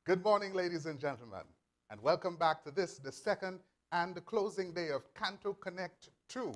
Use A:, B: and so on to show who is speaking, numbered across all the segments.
A: Good morning, ladies and gentlemen, and welcome back to this, the second and the closing day of CANTO Connect 2,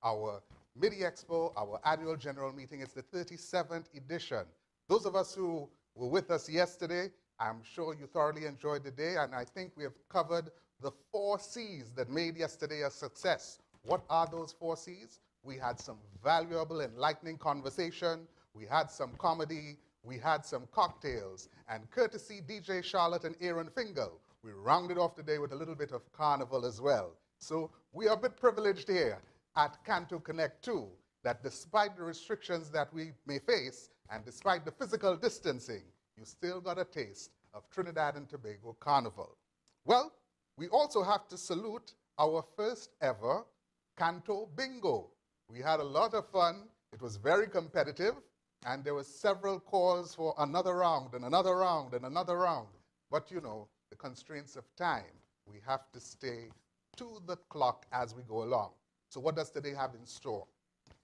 A: our MIDI Expo, our annual general meeting. It's the 37th edition. Those of us who were with us yesterday, I'm sure you thoroughly enjoyed the day, and I think we have covered the 4 C's that made yesterday a success. What are those 4 C's? We had some valuable, enlightening conversation, we had some comedy, we had some cocktails, and courtesy DJ Charlotte and Aaron Fingal, we rounded off the day with a little bit of carnival as well. So we are a bit privileged here at CANTO Connect 2 that despite the restrictions that we may face and despite the physical distancing, you still got a taste of Trinidad and Tobago Carnival. Well, we also have to salute our first ever CANTO Bingo. We had a lot of fun. It was very competitive. And there were several calls for another round and another round and another round. But you know, the constraints of time, we have to stay to the clock as we go along. So what does today have in store?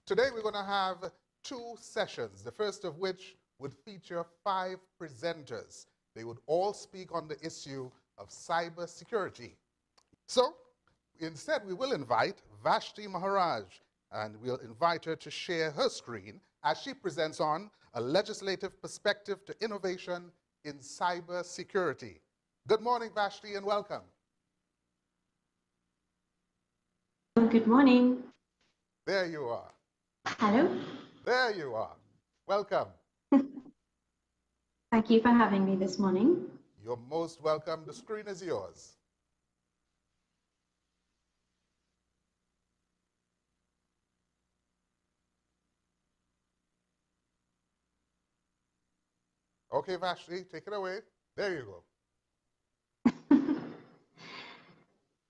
A: Today we're going to have 2 sessions, the first of which would feature 5 presenters. They would all speak on the issue of cybersecurity. So instead we will invite Vashti Maharaj, and we'll invite her to share her screen as she presents on a legislative perspective to innovation in cybersecurity. Good morning, Vashti, and welcome.
B: Good morning.
A: There you are.
B: Hello.
A: There you are. Welcome.
B: Thank you for having me this morning.
A: You're most welcome. The screen is yours. Okay, Vashti, take it away. There you
B: go.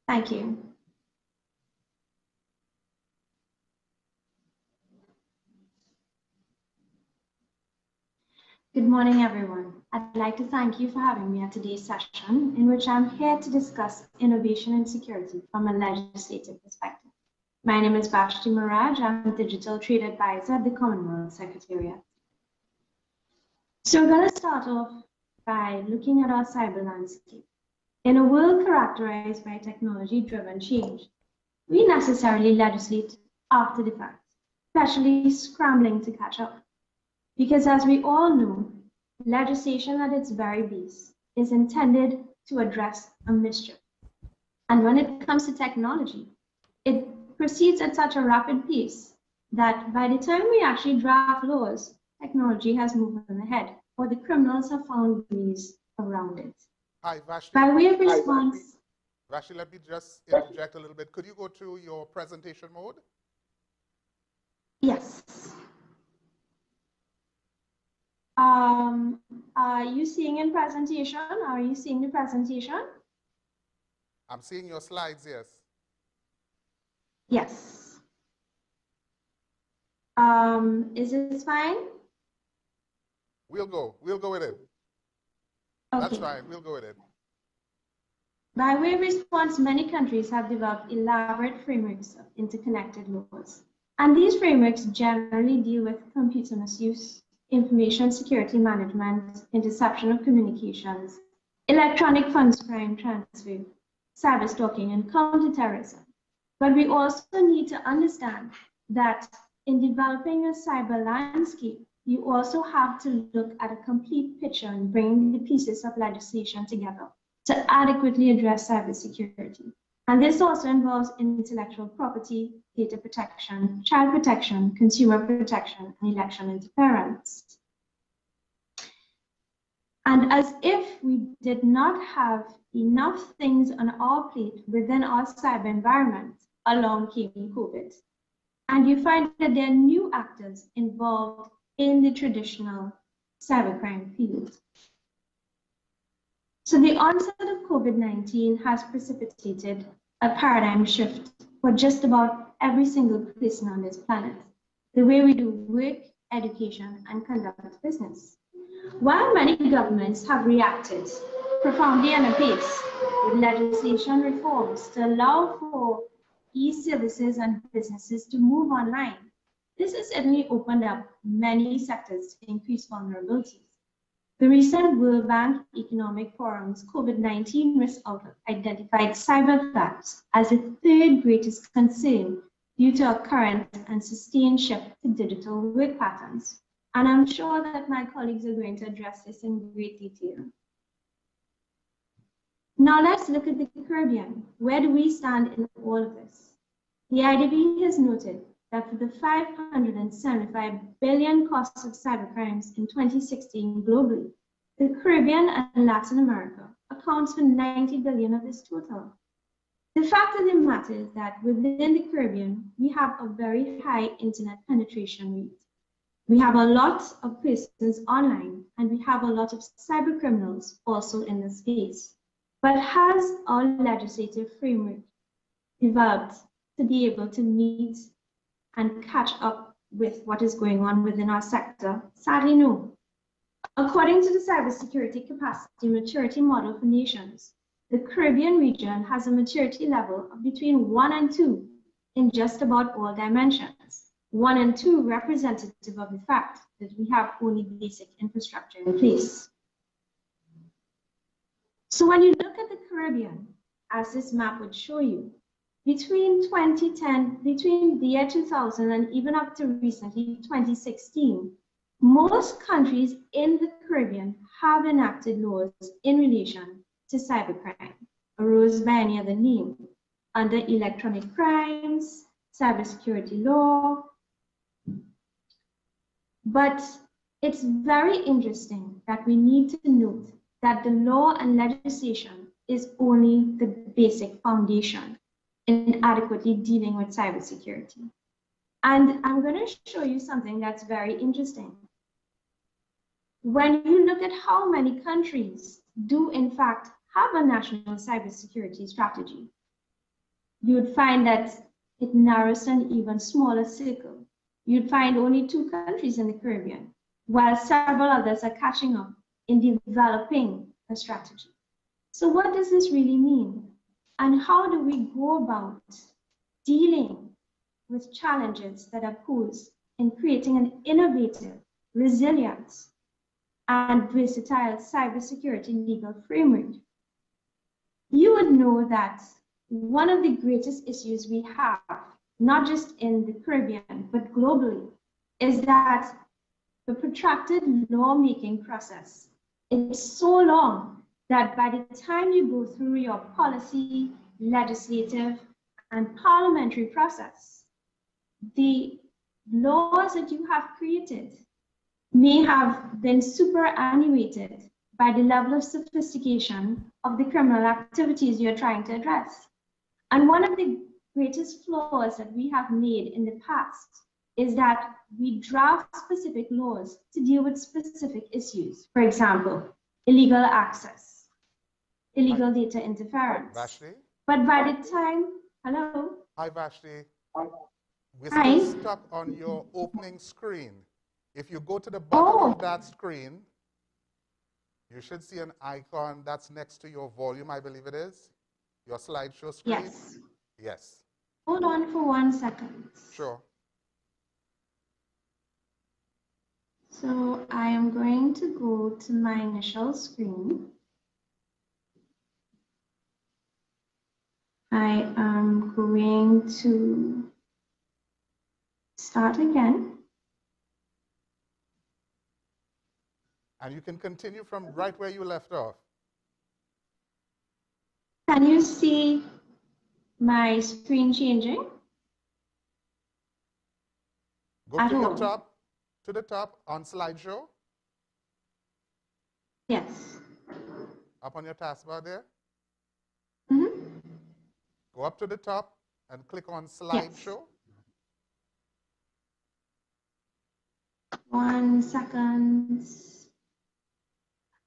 B: Thank you. Good morning, everyone. I'd like to thank you for having me at today's session, in which I'm here to discuss innovation and security from a legislative perspective. My name is Vashti Maharaj. I'm a digital trade advisor at the Commonwealth Secretariat. So we're going to start off by looking at our cyber landscape. In a world characterized by technology-driven change, we necessarily legislate after the fact, especially scrambling to catch up. Because as we all know, legislation at its very base is intended to address a mischief. And when it comes to technology, it proceeds at such a rapid pace that by the time we actually draft laws, technology has moved ahead, or the criminals have found ways around it.
A: Hi, Vashti.
B: By way of response...
A: Vashti, let me just interject a little bit. Could you go to your presentation mode?
B: Yes. Are you seeing in presentation? Are you seeing the presentation?
A: I'm seeing your slides, yes.
B: Yes. Is this fine?
A: We'll go with it. Okay. That's fine, we'll go with it.
B: By way of response, many countries have developed elaborate frameworks of interconnected laws. And these frameworks generally deal with computer misuse, information security management, interception of communications, electronic funds crime transfer, cyber stalking, and counterterrorism. But we also need to understand that in developing a cyber landscape, you also have to look at a complete picture and bring the pieces of legislation together to adequately address cybersecurity. And this also involves intellectual property, data protection, child protection, consumer protection, and election interference. And as if we did not have enough things on our plate within our cyber environment, along came COVID. And you find that there are new actors involved in the traditional cybercrime field. So the onset of COVID-19 has precipitated a paradigm shift for just about every single person on this planet, the way we do work, education, and conduct business. While many governments have reacted profoundly and apace with legislation reforms to allow for e-services and businesses to move online, this has certainly opened up many sectors to increase vulnerabilities. The recent World Bank Economic Forum's COVID-19 risk outlook identified cyber threats as the third greatest concern due to a current and sustained shift to digital work patterns. And I'm sure that my colleagues are going to address this in great detail. Now let's look at the Caribbean. Where do we stand in all of this? The IDB has noted that for the 575 billion costs of cybercrimes in 2016 globally, the Caribbean and Latin America accounts for 90 billion of this total. The fact of the matter is that within the Caribbean, we have a very high internet penetration rate. We have a lot of persons online, and we have a lot of cyber criminals also in the space. But has our legislative framework developed to be able to meet and catch up with what is going on within our sector? Sadly, no. According to the Cybersecurity Capacity Maturity Model for Nations, the Caribbean region has a maturity level of between 1 and 2 in just about all dimensions. 1 and 2 representative of the fact that we have only basic infrastructure in place. So when you look at the Caribbean, as this map would show you, between 2010, between the year 2000 and even up to recently 2016, most countries in the Caribbean have enacted laws in relation to cybercrime, arose by any other name, under electronic crimes, cybersecurity law. But it's very interesting that we need to note that the law and legislation is only the basic foundation in adequately dealing with cybersecurity. And I'm going to show you something that's very interesting. When you look at how many countries do in fact have a national cybersecurity strategy, you would find that it narrows an even smaller circle. You'd find only 2 countries in the Caribbean, while several others are catching up in developing a strategy. So what does this really mean? And how do we go about dealing with challenges that are posed in creating an innovative, resilient, and versatile cybersecurity legal framework? You would know that one of the greatest issues we have, not just in the Caribbean, but globally, is that the protracted lawmaking process is so long that by the time you go through your policy, legislative, and parliamentary process, the laws that you have created may have been superannuated by the level of sophistication of the criminal activities you're trying to address. And one of the greatest flaws that we have made in the past is that we draft specific laws to deal with specific issues. For example, illegal access, illegal data interference.
A: Vashti?
B: But by the time, hello?
A: Hi, Vashti. We're
B: Hi.
A: still stuck on your opening screen. If you go to the bottom of that screen, you should see an icon that's next to your volume, I believe it is. Your slideshow screen?
B: Yes.
A: Yes.
B: Hold on for 1 second.
A: Sure.
B: So I am going to go to my initial screen. I am going to start again.
A: And you can continue from right where you left off.
B: Can you see my screen changing?
A: Go
B: At
A: to
B: all?
A: your top, to the top on slideshow,
B: Yes.
A: up on your taskbar there.
B: Mm-hmm.
A: Go up to the top and click on slideshow.
B: Yes. 1 second.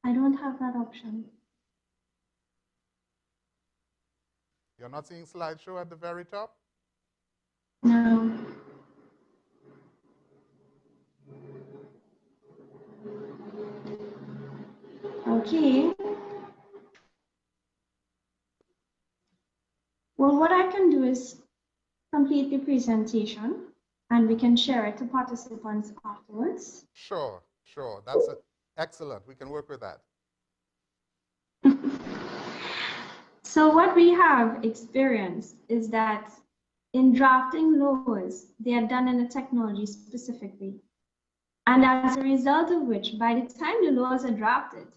B: I don't have that option.
A: You're not seeing slideshow at the very top?
B: No. Okay. Well, what I can do is complete the presentation and we can share it to participants afterwards.
A: Sure, sure. That's it. Excellent. We can work with that.
B: So what we have experienced is that in drafting laws, they are done in a technology specific way. And as a result of which, by the time the laws are drafted,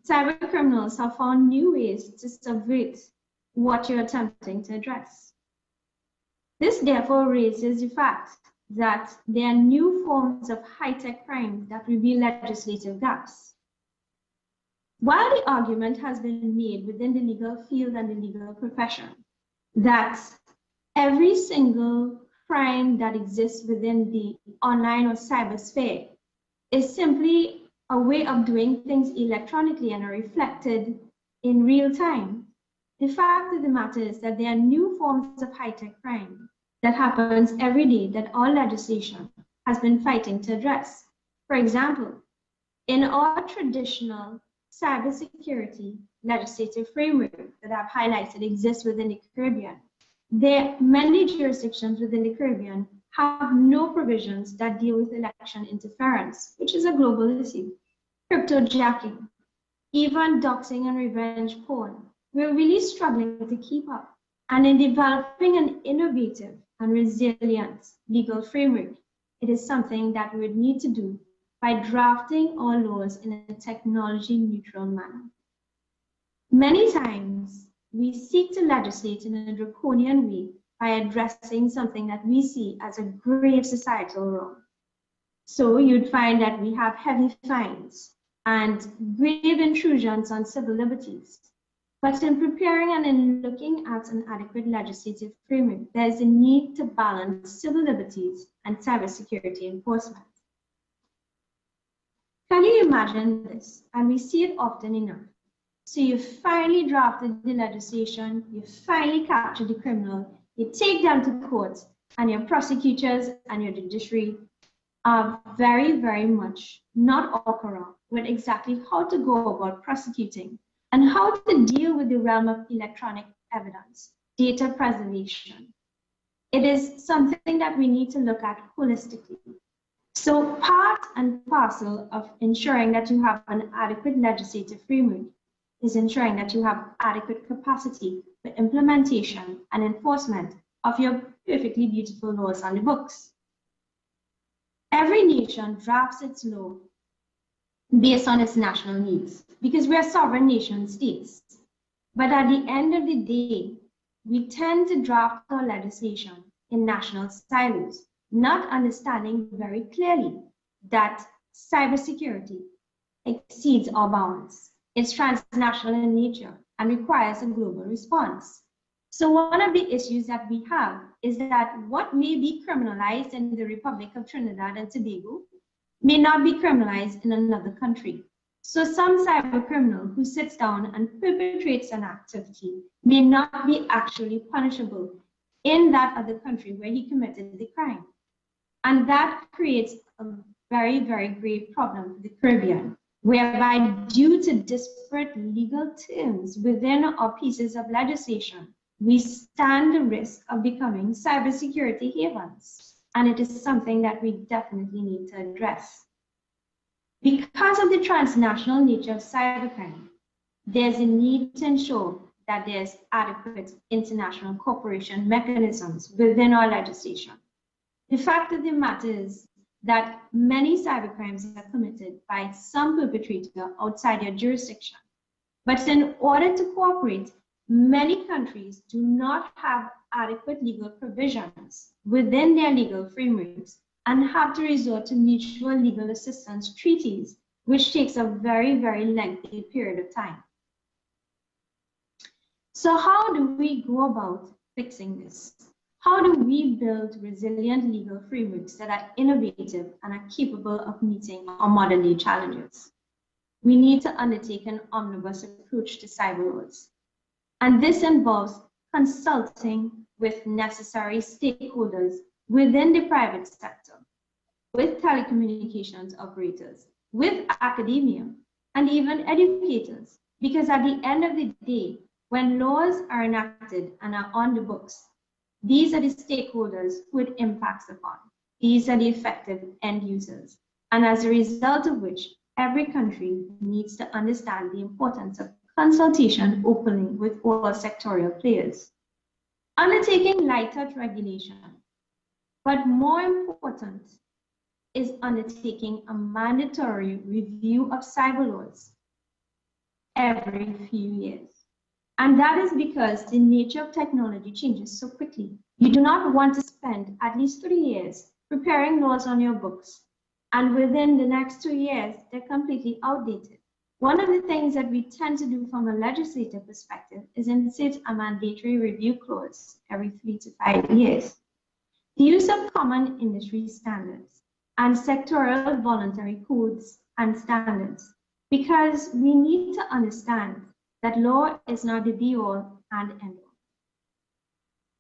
B: cyber criminals have found new ways to subvert what you're attempting to address. This therefore raises the fact that there are new forms of high-tech crime that reveal legislative gaps. While the argument has been made within the legal field and the legal profession that every single crime that exists within the online or cybersphere is simply a way of doing things electronically and are reflected in real time, the fact of the matter is that there are new forms of high-tech crime that happens every day that our legislation has been fighting to address. For example, in our traditional cybersecurity legislative framework that I've highlighted exists within the Caribbean, many jurisdictions within the Caribbean have no provisions that deal with election interference, which is a global issue, cryptojacking, even doxing and revenge porn. We're really struggling to keep up. And in developing an innovative and resilient legal framework, it is something that we would need to do by drafting our laws in a technology-neutral manner. Many times, we seek to legislate in a draconian way by addressing something that we see as a grave societal wrong. So you'd find that we have heavy fines and grave intrusions on civil liberties. But in preparing and in looking at an adequate legislative framework, there is a need to balance civil liberties and cybersecurity enforcement. Can you imagine this? And we see it often enough. So you finally drafted the legislation, you finally captured the criminal, you take them to court, and your prosecutors and your judiciary are very, very much not au courant with exactly how to go about prosecuting and how to deal with the realm of electronic evidence, data preservation. It is something that we need to look at holistically. So part and parcel of ensuring that you have an adequate legislative framework is ensuring that you have adequate capacity for implementation and enforcement of your perfectly beautiful laws on the books. Every nation drafts its law based on its national needs because we are sovereign nation states. But at the end of the day, we tend to draft our legislation in national silos, not understanding very clearly that cybersecurity exceeds our bounds. It's transnational in nature and requires a global response. So one of the issues that we have is that what may be criminalized in the Republic of Trinidad and Tobago may not be criminalized in another country. So some cyber criminal who sits down and perpetrates an activity may not be actually punishable in that other country where he committed the crime. And that creates a very, very grave problem for the Caribbean, whereby due to disparate legal terms within our pieces of legislation, we stand the risk of becoming cybersecurity havens. And it is something that we definitely need to address. Because of the transnational nature of cybercrime, there's a need to ensure that there's adequate international cooperation mechanisms within our legislation. The fact of the matter is that many cybercrimes are committed by some perpetrator outside their jurisdiction. But in order to cooperate, many countries do not have adequate legal provisions within their legal frameworks and have to resort to mutual legal assistance treaties, which takes a very, very lengthy period of time. So how do we go about fixing this? How do we build resilient legal frameworks that are innovative and are capable of meeting our modern day challenges? We need to undertake an omnibus approach to cyber laws. And this involves consulting with necessary stakeholders within the private sector, with telecommunications operators, with academia, and even educators. Because at the end of the day, when laws are enacted and are on the books, these are the stakeholders who it impacts upon. These are the effective end users. And as a result of which, every country needs to understand the importance of consultation openly with all sectorial players, undertaking light touch regulation, but more important is undertaking a mandatory review of cyber laws every few years. And that is because the nature of technology changes so quickly. You do not want to spend at least 3 years preparing laws on your books, and within the next 2 years, they're completely outdated. One of the things that we tend to do from a legislative perspective is insert a mandatory review clause every 3 to 5 years. The use of common industry standards and sectoral voluntary codes and standards, because we need to understand that law is not the be-all and end-all.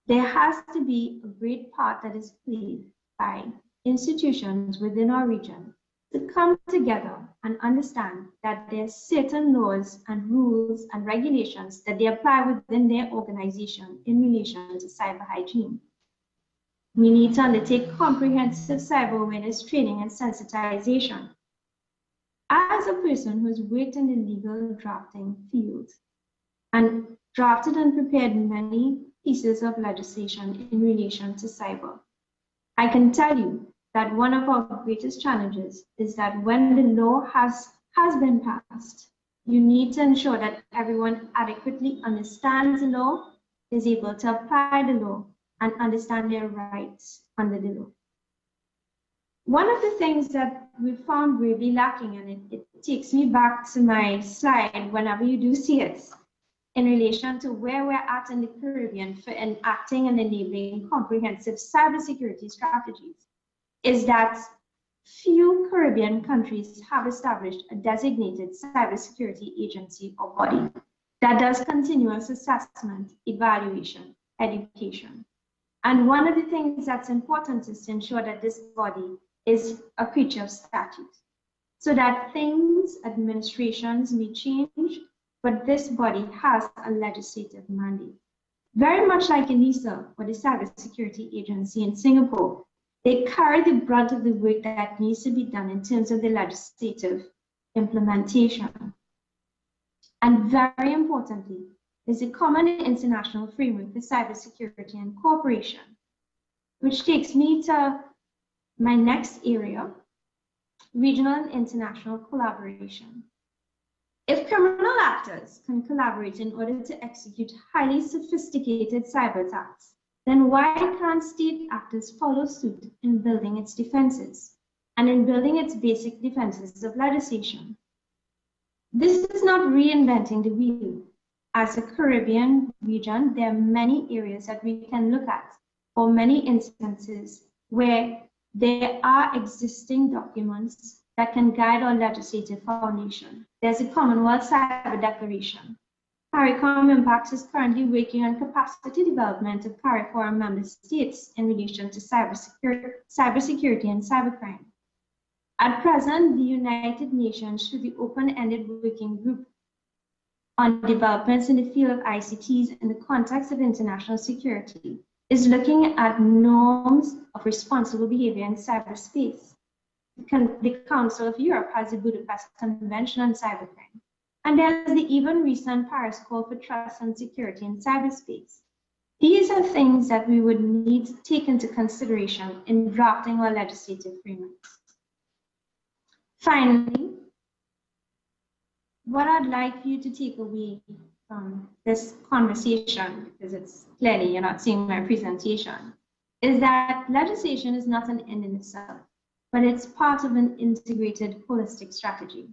B: There has to be a great part that is played by institutions within our region to come together and understand that there are certain laws and rules and regulations that they apply within their organization in relation to cyber hygiene. We need to undertake comprehensive cyber awareness training and sensitization. As a person who has worked in the legal drafting field and drafted and prepared many pieces of legislation in relation to cyber, I can tell you that one of our greatest challenges is that when the law has been passed, you need to ensure that everyone adequately understands the law, is able to apply the law, and understand their rights under the law. One of the things that we found really lacking, and it takes me back to my slide whenever you do see it, in relation to where we're at in the Caribbean for enacting and enabling comprehensive cybersecurity strategies, is that few Caribbean countries have established a designated cybersecurity agency or body that does continuous assessment, evaluation, education. And one of the things that's important is to ensure that this body is a creature of statute, so that things, administrations may change, but this body has a legislative mandate. Very much like ENISA, or the Cybersecurity Agency in Singapore, they carry the brunt of the work that needs to be done in terms of the legislative implementation. And very importantly, is the Common International Framework for Cybersecurity and Cooperation, which takes me to my next area, regional and international collaboration. If criminal actors can collaborate in order to execute highly sophisticated cyber attacks, then why can't state actors follow suit in building its defenses and in building its basic defenses of legislation? This is not reinventing the wheel. As a Caribbean region, there are many areas that we can look at, or many instances where there are existing documents that can guide our legislative foundation. There's a Commonwealth Cyber Declaration. CARICOM Impact is currently working on capacity development of CARIFORUM member states in relation to cybersecurity and cybercrime. At present, the United Nations, through the open-ended working group on developments in the field of ICTs in the context of international security, is looking at norms of responsible behavior in cyberspace. The Council of Europe has the Budapest Convention on Cybercrime. And there's the even recent Paris Call for Trust and Security in Cyberspace. These are things that we would need to take into consideration in drafting our legislative frameworks. Finally, what I'd like you to take away from this conversation, because it's clearly you're not seeing my presentation, is that legislation is not an end in itself, but it's part of an integrated holistic strategy.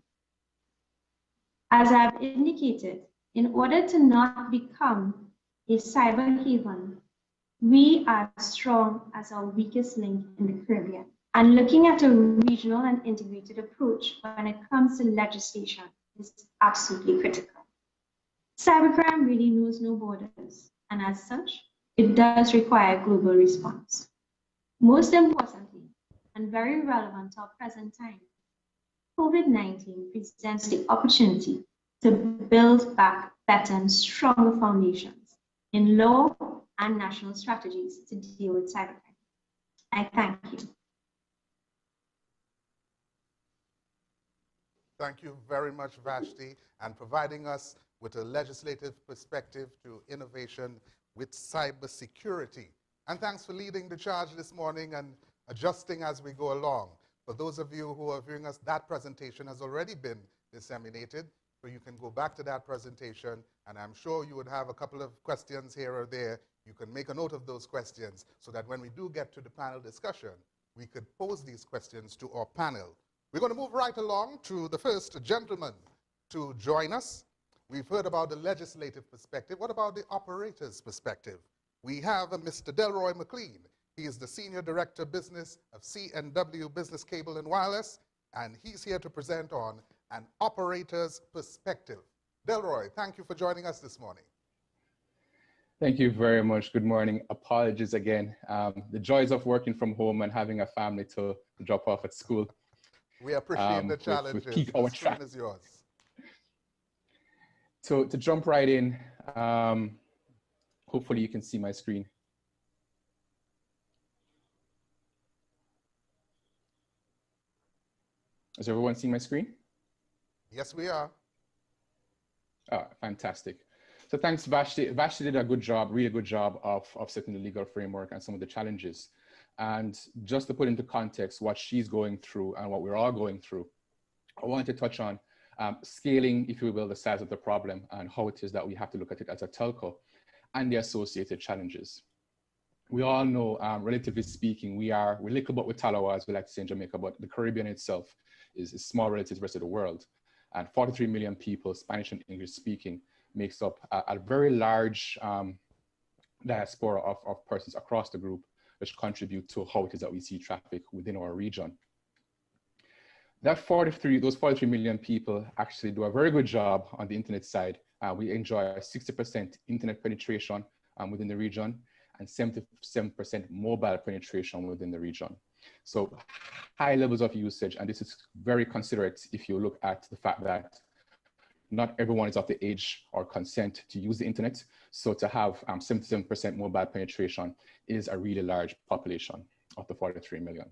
B: As I've indicated, in order to not become a cyber haven, we are strong as our weakest link in the Caribbean. And looking at a regional and integrated approach when it comes to legislation is absolutely critical. Cybercrime really knows no borders, and as such, it does require a global response. Most importantly, and very relevant to our present time, COVID-19 presents the opportunity to build back better and stronger foundations in law and national strategies to deal with cybercrime. I thank you.
A: Thank you very much, Vashti, and providing us with a legislative perspective to innovation with cybersecurity. And thanks for leading the charge this morning and adjusting as we go along. For those of you who are viewing us, that presentation has already been disseminated, so you can go back to that presentation, and I'm sure you would have a couple of questions here or there. You can make a note of those questions so that when we do get to the panel discussion, we could pose these questions to our panel. We're going to move right along to the first gentleman to join us. We've heard about the legislative perspective. What about the operator's perspective? We have Mr. Delroy McClean. He is the Senior Director Business of C&W Business Cable and Wireless, and he's here to present on an operator's perspective. Delroy, thank you for joining us this morning.
C: Thank you very much. Good morning. Apologies again. The joys of working from home and having a family to drop off at school.
A: We appreciate the challenges. The screen is yours.
C: So to jump right in, hopefully you can see my screen. Is everyone seeing my screen?
A: Yes, we are.
C: Oh, fantastic. So thanks, Vashti. Vashti did a good job, really good job of setting the legal framework and some of the challenges. And just to put into context what she's going through and what we're all going through, I wanted to touch on scaling, if you will, the size of the problem and how it is that we have to look at it as a telco and the associated challenges. We all know, relatively speaking, we're little but with Talawa, as we like to say in Jamaica, but the Caribbean itself is small relative to the rest of the world. And 43 million people, Spanish and English speaking, makes up a very large diaspora of persons across the group, which contribute to how it is that we see traffic within our region. Those 43 million people actually do a very good job on the internet side. We enjoy 60% internet penetration within the region and 77% mobile penetration within the region. So high levels of usage, and this is very considerate if you look at the fact that not everyone is of the age or consent to use the internet. So to have 77% mobile penetration is a really large population of the 43 million.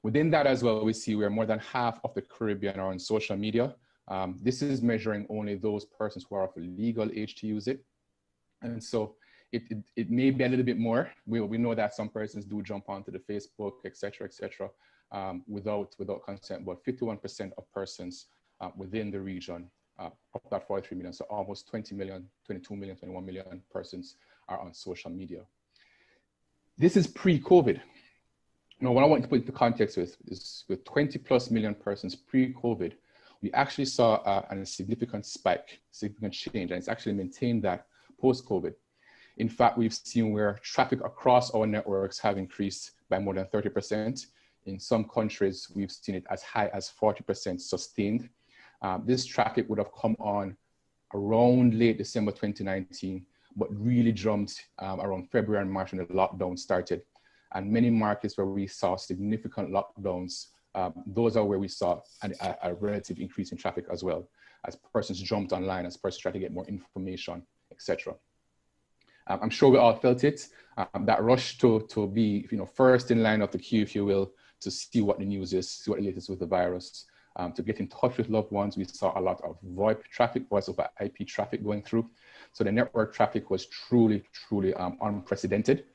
C: Within that as well, we see where more than half of the Caribbean are on social media. This is measuring only those persons who are of a legal age to use it. And so it may be a little bit more. We know that some persons do jump onto the Facebook, et cetera, without consent, but 51% of persons within the region of that 43 million, so almost 20 million, 22 million, 21 million persons are on social media. This is pre-COVID. Now, what I want to put into context is with 20 plus million persons pre-COVID, we actually saw a significant spike, significant change, and it's actually maintained that post-COVID. In fact, we've seen where traffic across our networks have increased by more than 30%. In some countries, we've seen it as high as 40% sustained. This traffic would have come on around late December 2019, but really jumped around February and March when the lockdown started. And many markets where we saw significant lockdowns, those are where we saw a relative increase in traffic as well, as persons jumped online, as persons tried to get more information, etc. I'm sure we all felt it, that rush to be first in line of the queue, if you will, to see what the news is, see what the latest with the virus, to get in touch with loved ones. We saw a lot of VoIP traffic, voice over IP traffic going through. So the network traffic was truly unprecedented.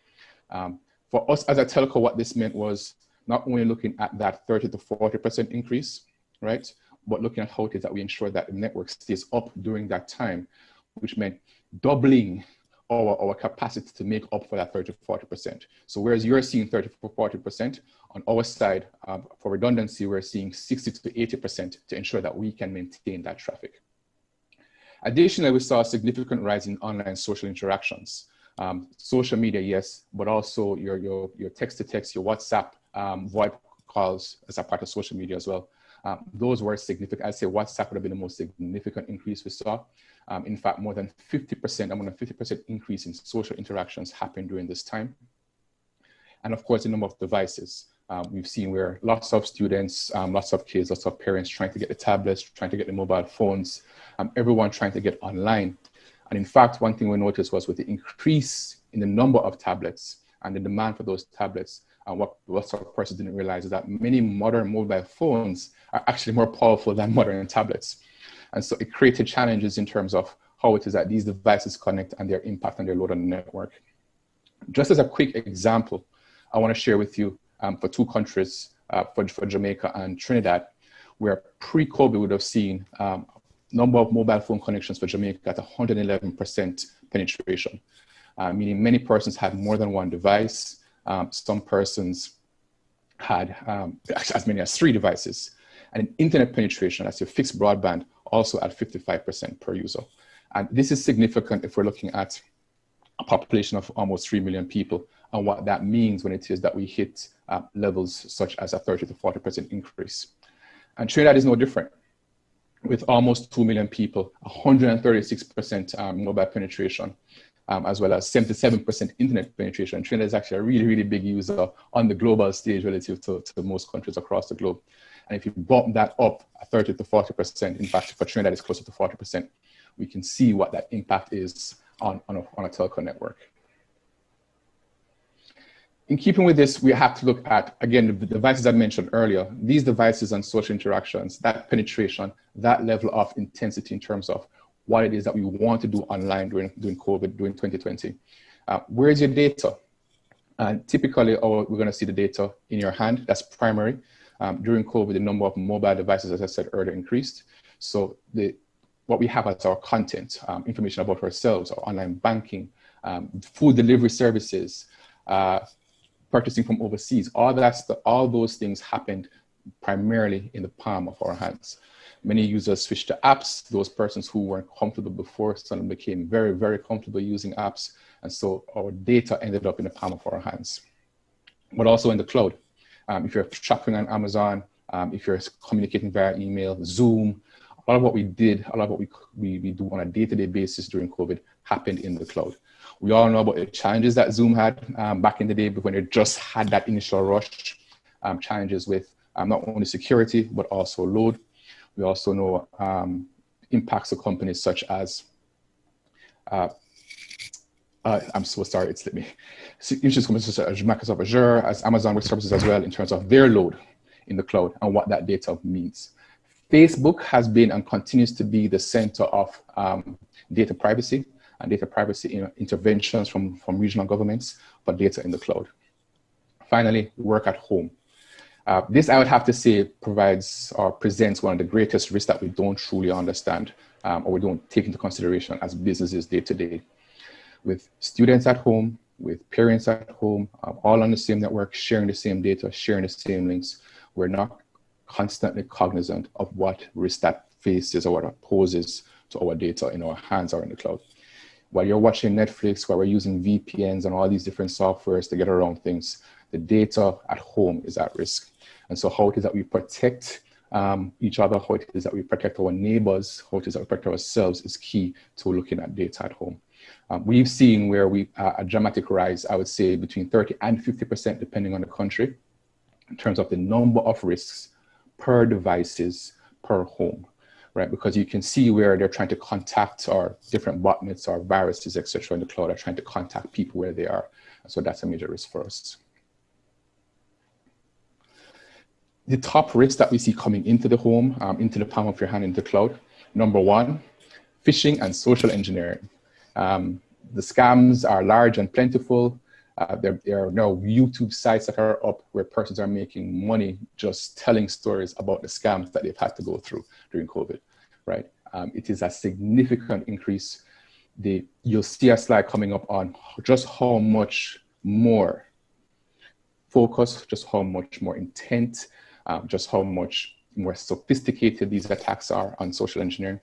C: For us as a telco, what this meant was not only looking at that 30 to 40% increase, right? But looking at how it is that we ensure that the network stays up during that time, which meant doubling our capacity to make up for that 30 to 40%. So whereas you're seeing 30 to 40%, on our side, for redundancy, we're seeing 60 to 80% to ensure that we can maintain that traffic. Additionally, we saw a significant rise in online social interactions. Social media, yes, but also your text-to-text, your WhatsApp, VoIP calls as a part of social media as well. Those were significant. I'd say WhatsApp would have been the most significant increase we saw. In fact, more than 50% increase in social interactions happened during this time. And of course, the number of devices. We've seen where lots of students, lots of kids, lots of parents trying to get the tablets, trying to get the mobile phones, everyone trying to get online. And in fact, one thing we noticed was with the increase in the number of tablets and the demand for those tablets, what lots of persons didn't realize is that many modern mobile phones are actually more powerful than modern tablets. And so it created challenges in terms of how it is that these devices connect and their impact and their load on the network. Just as a quick example, I want to share with you for two countries, for Jamaica and Trinidad, where pre-COVID we would have seen number of mobile phone connections for Jamaica at 111% penetration, meaning many persons had more than one device. Some persons had as many as 3 devices. And in internet penetration, that's your fixed broadband, also at 55% per user. And this is significant if we're looking at a population of almost 3 million people and what that means when it is that we hit levels such as a 30 to 40% increase. And Trinidad is no different. With almost 2 million people, 136% mobile penetration, as well as 77% internet penetration. Trinidad is actually a really, really big user on the global stage relative to most countries across the globe. And if you bump that up 30 to 40%, in fact, for Trinidad, it's closer to 40%, we can see what that impact is on a telco network. In keeping with this, we have to look at, again, the devices I mentioned earlier, these devices and social interactions, that penetration, that level of intensity in terms of what it is that we want to do online during COVID, during 2020. Where is your data? And typically, we're going to see the data in your hand. That's primary. During COVID, the number of mobile devices, as I said earlier, increased. So what we have as our content, information about ourselves, our online banking, food delivery services, purchasing from overseas, all those things happened primarily in the palm of our hands. Many users switched to apps. Those persons who weren't comfortable before suddenly became very, very comfortable using apps. And so our data ended up in the palm of our hands, but also in the cloud. If you're shopping on Amazon, if you're communicating via email, Zoom, a lot of what we did, a lot of what we do on a day-to-day basis during COVID happened in the cloud. We all know about the challenges that Zoom had back in the day when it just had that initial rush, challenges with not only security, but also load. We also know impacts of companies such as, I'm so sorry, it's let me. Issues companies such as Microsoft Azure, as Amazon Web Services as well, in terms of their load in the cloud and what that data means. Facebook has been and continues to be the center of data privacy and data privacy interventions from regional governments for data in the cloud. Finally, work at home. This, I would have to say, provides or presents one of the greatest risks that we don't truly understand or we don't take into consideration as businesses day to day. With students at home, with parents at home, all on the same network, sharing the same data, sharing the same links, we're not constantly cognizant of what risk that faces or what it poses to our data in our hands or in the cloud. While you're watching Netflix, while we're using VPNs and all these different softwares to get around things, the data at home is at risk. And so how it is that we protect each other, how it is that we protect our neighbors, how it is that we protect ourselves is key to looking at data at home. We've seen where we a dramatic rise, I would say between 30 and 50%, depending on the country, in terms of the number of risks per devices per home, right? Because you can see where they're trying to contact or different botnets or viruses, etc. in the cloud are trying to contact people where they are. So that's a major risk for us. The top risks that we see coming into the home, into the palm of your hand, into the cloud. Number one, phishing and social engineering. The scams are large and plentiful. There are now YouTube sites that are up where persons are making money just telling stories about the scams that they've had to go through during COVID, right? It is a significant increase. You'll see a slide coming up on just how much more focus, just how much more intent, just how much more sophisticated these attacks are on social engineering.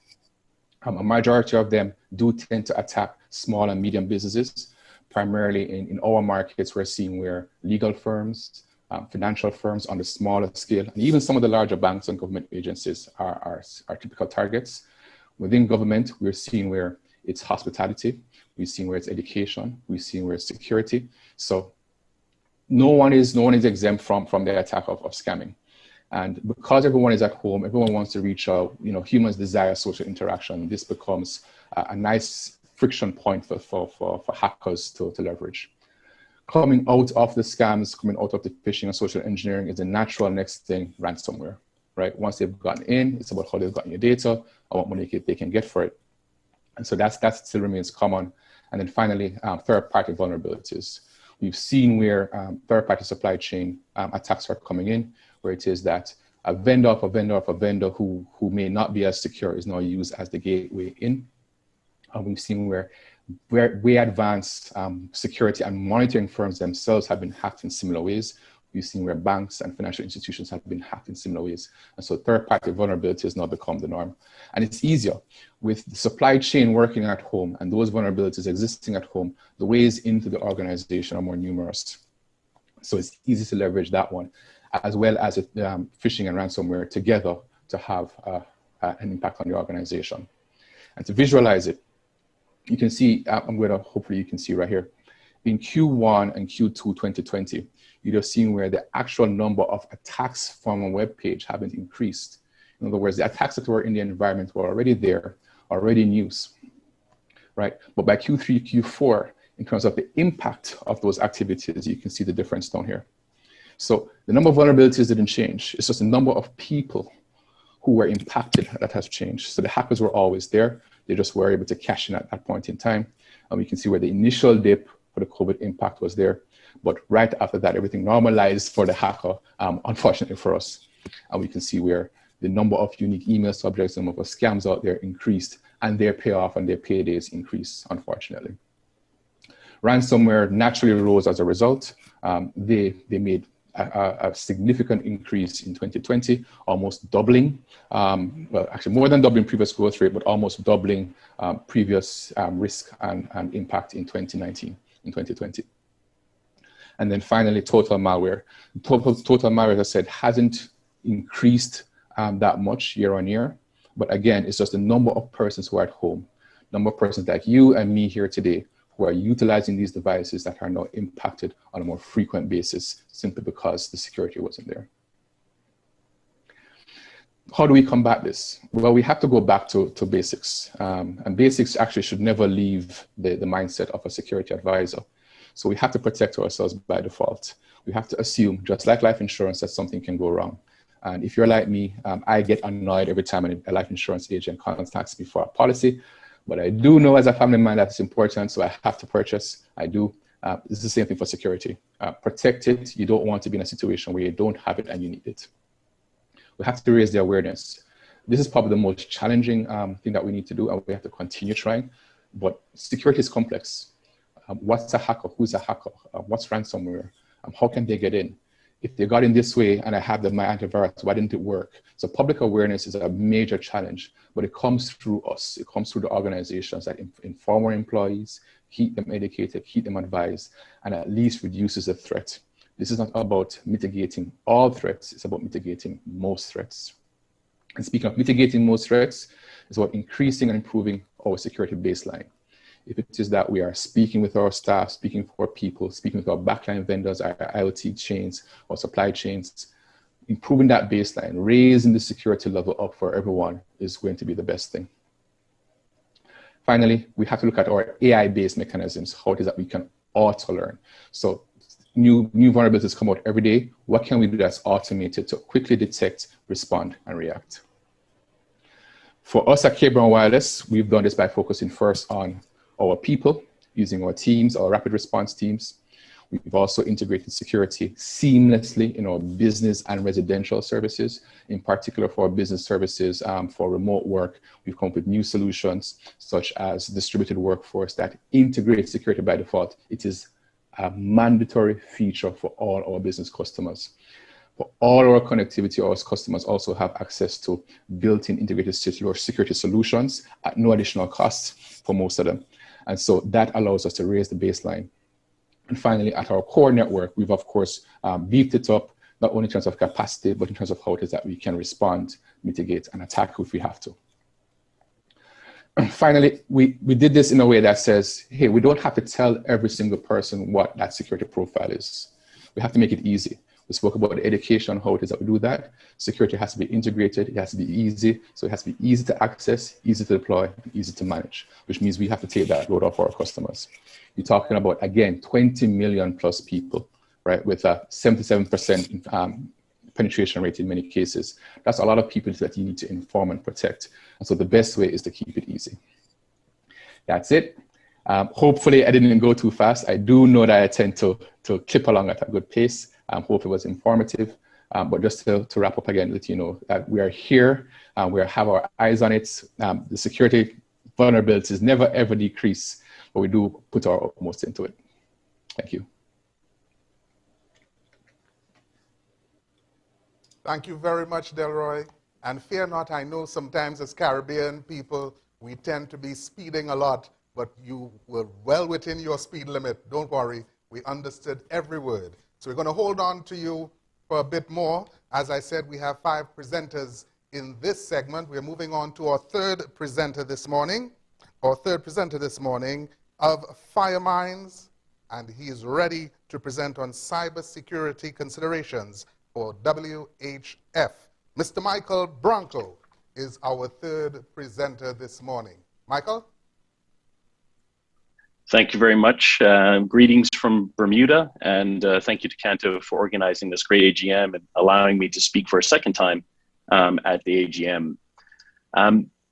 C: A majority of them do tend to attack small and medium businesses. Primarily in our markets, we're seeing where legal firms, financial firms on the smaller scale, and even some of the larger banks and government agencies are typical targets. Within government, we're seeing where it's hospitality, we've seen where it's education, we've seen where it's security. So no one is exempt from the attack of scamming. And because everyone is at home, everyone wants to reach out, humans desire social interaction. This becomes a nice friction point for hackers to leverage. Coming out of the scams, coming out of the phishing and social engineering is the natural next thing, ransomware, right? Once they've gotten in, it's about how they've gotten your data and what money they can get for it. And so that still remains common. And then finally, third-party vulnerabilities. We've seen where third-party supply chain attacks are coming in, where it is that a vendor of a vendor of a vendor who may not be as secure is now used as the gateway in. We've seen where way advanced security and monitoring firms themselves have been hacked in similar ways. We've seen where banks and financial institutions have been hacked in similar ways. And so third-party vulnerabilities now become the norm. And it's easier. With the supply chain working at home and those vulnerabilities existing at home, the ways into the organization are more numerous. So it's easy to leverage that one, as well as phishing and ransomware together to have an impact on the organization. And to visualize it, you can see, hopefully you can see right here, in Q1 and Q2 2020, you'd have seen where the actual number of attacks from a web page haven't increased. In other words, the attacks that were in the environment were already there, already in use, right? But by Q3, Q4, in terms of the impact of those activities, you can see the difference down here. So the number of vulnerabilities didn't change. It's just the number of people who were impacted that has changed. So the hackers were always there. They just were able to cash in at that point in time. And we can see where the initial dip for the COVID impact was there. But right after that, everything normalized for the hacker, unfortunately for us. And we can see where the number of unique email subjects, the number of scams out there increased, and their payoff and their paydays increased, unfortunately. Ransomware naturally rose as a result. They made a significant increase in 2020, almost doubling, well, actually more than doubling previous growth rate, but almost doubling previous risk and impact in 2019, in 2020. And then finally, total malware. Total malware, as I said, hasn't increased that much year on year. But again, it's just the number of persons who are at home, number of persons like you and me here today who are utilizing these devices that are now impacted on a more frequent basis simply because the security wasn't there. How do we combat this? Well, we have to go back to basics. And basics actually should never leave the mindset of a security advisor. So we have to protect ourselves by default. We have to assume, just like life insurance, that something can go wrong. And if you're like me, I get annoyed every time a life insurance agent contacts me for a policy. But I do know as a family man that it's important, so I have to purchase. I do. It's the same thing for security. Protect it. You don't want to be in a situation where you don't have it and you need it. We have to raise the awareness. This is probably the most challenging thing that we need to do, and we have to continue trying. But security is complex. What's a hacker? Who's a hacker? What's ransomware? How can they get in? If they got in this way and I have my antivirus, why didn't it work? So public awareness is a major challenge, but it comes through us. It comes through the organizations that inform our employees, keep them educated, keep them advised, and at least reduces the threat. This is not about mitigating all threats. It's about mitigating most threats. And speaking of mitigating most threats, it's about increasing and improving our security baseline. If it is that we are speaking with our staff, speaking for people, speaking with our backline vendors, our IoT chains, or supply chains, improving that baseline, raising the security level up for everyone is going to be the best thing. Finally, we have to look at our AI-based mechanisms, how it is that we can auto-learn. So new vulnerabilities come out every day. What can we do that's automated to quickly detect, respond, and react? For us at K-Brown Wireless, we've done this by focusing first on our people, using our teams, our rapid response teams. We've also integrated security seamlessly in our business and residential services. In particular for our business services, for remote work, we've come up with new solutions such as distributed workforce that integrates security by default. It is a mandatory feature for all our business customers. For all our connectivity, our customers also have access to built-in integrated security solutions at no additional cost for most of them. And so that allows us to raise the baseline. And finally, at our core network, we've of course beefed it up, not only in terms of capacity, but in terms of how it is that we can respond, mitigate, and attack if we have to. And finally, we did this in a way that says, hey, we don't have to tell every single person what that security profile is. We have to make it easy. We spoke about the education, how it is that we do that. Security has to be integrated. It has to be easy. So it has to be easy to access, easy to deploy, and easy to manage, which means we have to take that load off our customers. You're talking about, again, 20 million plus people, right, with a 77% penetration rate in many cases. That's a lot of people that you need to inform and protect. And so the best way is to keep it easy. That's it. Hopefully I didn't go too fast. I do know that I tend to clip along at a good pace. Hope it was informative. But just to wrap up again, let you know that we are here. We have our eyes on it. The security vulnerabilities never ever decrease, but we do put our utmost into it. Thank you.
A: Thank you very much, Delroy. And fear not, I know sometimes as Caribbean people, we tend to be speeding a lot, but you were well within your speed limit. Don't worry, we understood every word. So we're going to hold on to you for a bit more. As I said, we have 5 presenters in this segment. We're moving on to our third presenter this morning, of Fireminds, and he is ready to present on cybersecurity considerations for WHF. Mr. Michael Branco is our third presenter this morning. Michael?
D: Thank you very much. Greetings from Bermuda, and thank you to CANTO for organizing this great AGM and allowing me to speak for a second time at the AGM.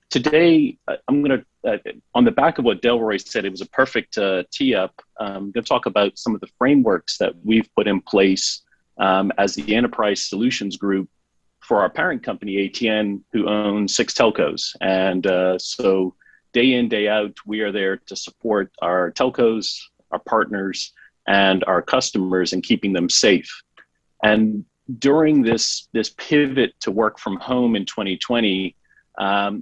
D: Today, I'm going to, on the back of what Delroy said, it was a perfect tee-up. I'm going to talk about some of the frameworks that we've put in place as the Enterprise Solutions Group for our parent company, ATN, who owns 6 telcos. And so day in, day out, we are there to support our telcos, our partners, and our customers in keeping them safe. And during this pivot to work from home in 2020,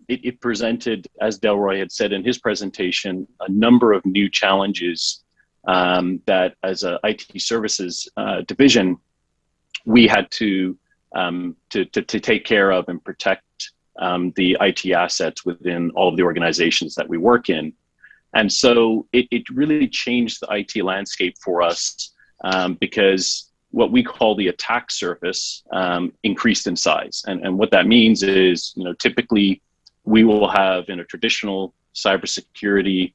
D: it presented, as Delroy had said in his presentation, a number of new challenges that as a IT services division, we had to take care of and protect the IT assets within all of the organizations that we work in. And so it really changed the IT landscape for us because what we call the attack surface increased in size. And what that means is, typically we will have in a traditional cybersecurity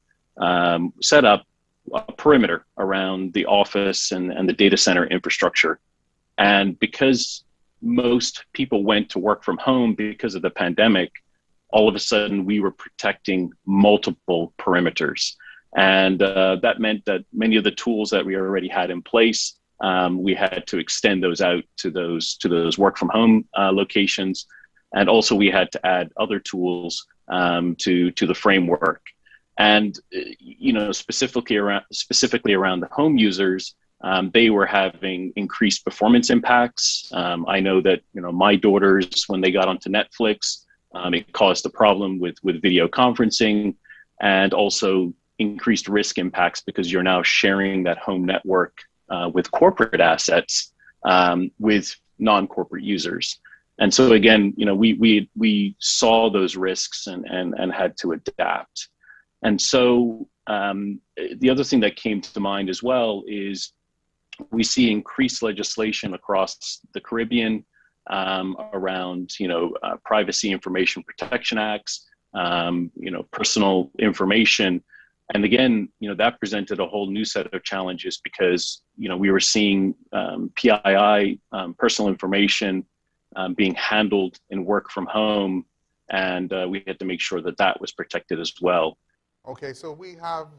D: setup a perimeter around the office and the data center infrastructure. And because most people went to work from home because of the pandemic, all of a sudden we were protecting multiple perimeters. And that meant that many of the tools that we already had in place, we had to extend those out to those work from home locations. And also we had to add other tools to the framework. And specifically around the home users, they were having increased performance impacts. I know that my daughters, when they got onto Netflix, it caused a problem with video conferencing, and also increased risk impacts because you're now sharing that home network with corporate assets with non-corporate users. And so again, we saw those risks and had to adapt. And so the other thing that came to mind as well is we see increased legislation across the Caribbean around, privacy information protection acts, personal information. And again, that presented a whole new set of challenges because, we were seeing PII, personal information, being handled in work from home. And we had to make sure that that was protected as well.
A: Okay, so we have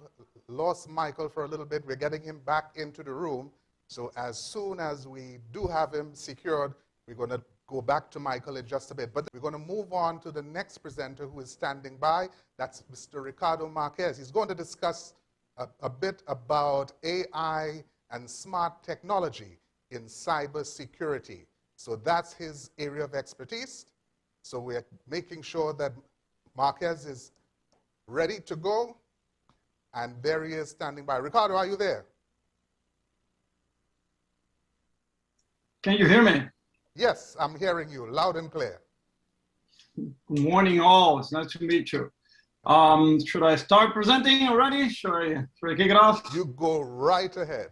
A: lost Michael for a little bit. We're getting him back into the room. So as soon as we do have him secured, we're going to go back to Michael in just a bit. But we're going to move on to the next presenter who is standing by. That's Mr. Ricardo Marques. He's going to discuss a bit about AI and smart technology in cybersecurity. So that's his area of expertise. So we're making sure that Marques is ready to go. And there he is standing by. Ricardo, are you there?
E: Can you hear me?
A: Yes, I'm hearing you loud and clear.
E: Good morning, all. It's nice to meet you. Should I start presenting already? Should I kick it off?
A: You go right ahead.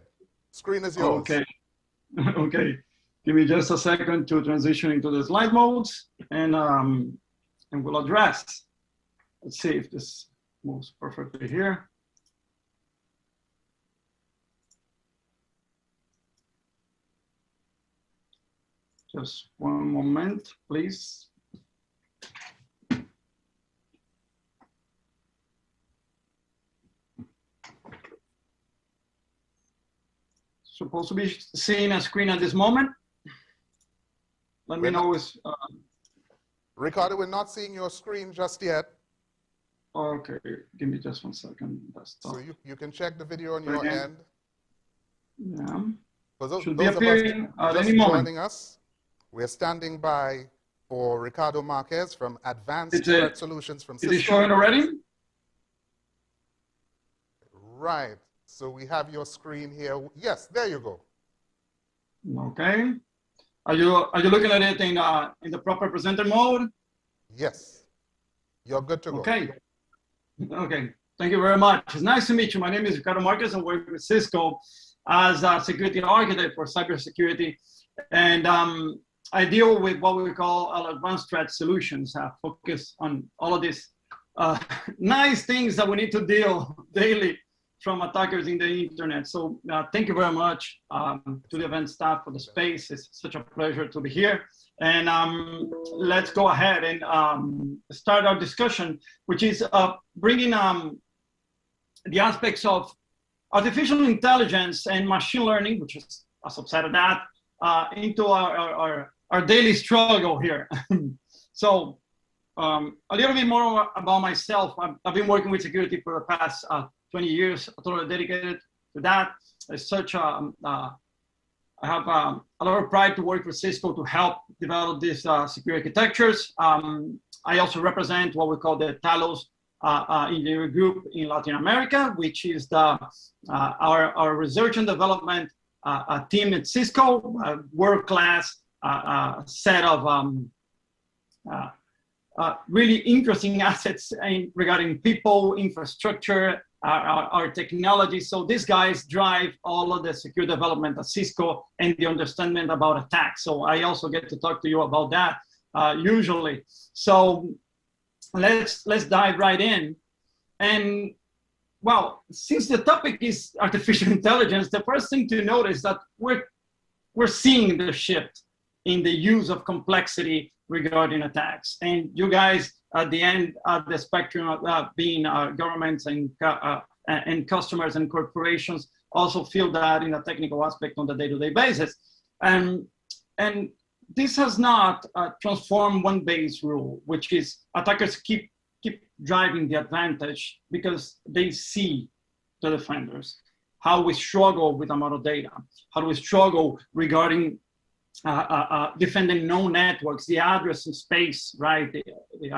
A: Screen is yours.
E: Okay. Okay. Give me just a second to transition into the slide modes, and we'll address. Let's see if this moves perfectly here. Just one moment, please. Supposed to be seeing a screen at this moment. Let me know.
A: Ricardo, we're not seeing your screen just yet.
E: Okay, give me just 1 second.
A: So you can check the video on your end.
E: Yeah.
A: For those,
E: Should
A: those
E: be appearing
A: of us
E: at
A: just
E: any moment.
A: joining us, we're standing by for Ricardo Marques from Advanced Threat Solutions from Cisco.
E: It is showing already?
A: Right. So we have your screen here. Yes, there you go.
E: Okay. Are you looking at it in the proper presenter mode?
A: Yes. You're good to go.
E: Okay. Okay. Thank you very much. It's nice to meet you. My name is Ricardo Marques. I work with Cisco as a security architect for cybersecurity. And I deal with what we call advanced threat solutions. I focus on all of these nice things that we need to deal daily from attackers in the internet. So thank you very much to the event staff for the space. It's such a pleasure to be here. And let's go ahead and start our discussion, which is bringing the aspects of artificial intelligence and machine learning, which is a subset of that, into our daily struggle here. So a little bit more about myself. I've been working with security for the past 20 years, totally dedicated to that. As such, I have a lot of pride to work with Cisco to help develop these security architectures. I also represent what we call the Talos engineering group in Latin America, which is our research and development team at Cisco, a world-class set of really interesting assets regarding people, infrastructure, our technology. So these guys drive all of the secure development at Cisco and the understanding about attacks. So I also get to talk to you about that usually. So let's dive right in. And well, since the topic is artificial intelligence, the first thing to notice that we're seeing the shift in the use of complexity regarding attacks. And you guys at the end of the spectrum of being governments and customers and corporations also feel that in a technical aspect on the day-to-day basis. And this has not transformed one base rule, which is attackers keep driving the advantage because they see the defenders, how we struggle with the amount of data, how do we struggle regarding defending known networks, the address and space, right? The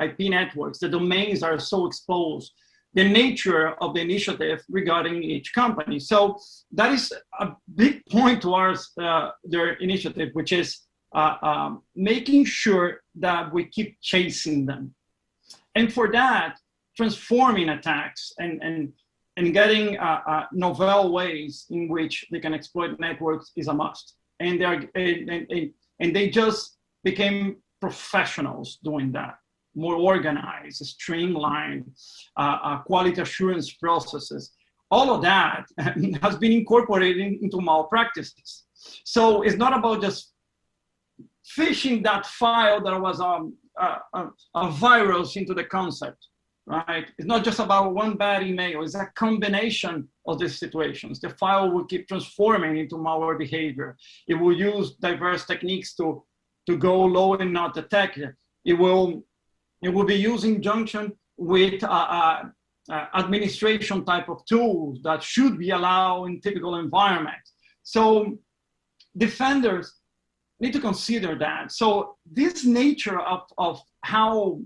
E: IP networks, the domains are so exposed, the nature of the initiative regarding each company. So that is a big point towards their initiative, which is making sure that we keep chasing them. And for that, transforming attacks and getting novel ways in which they can exploit networks is a must. And they just became professionals doing that, more organized, streamlined, quality assurance processes. All of that has been incorporated into malpractices. So it's not about just phishing that file that was a virus into the concept, right? It's not just about one bad email. It's a combination of these situations. The file will keep transforming into malware behavior. It will use diverse techniques to go low and not detect it. It will be using conjunction with administration type of tools that should be allowed in typical environments. So defenders need to consider that. So this nature of how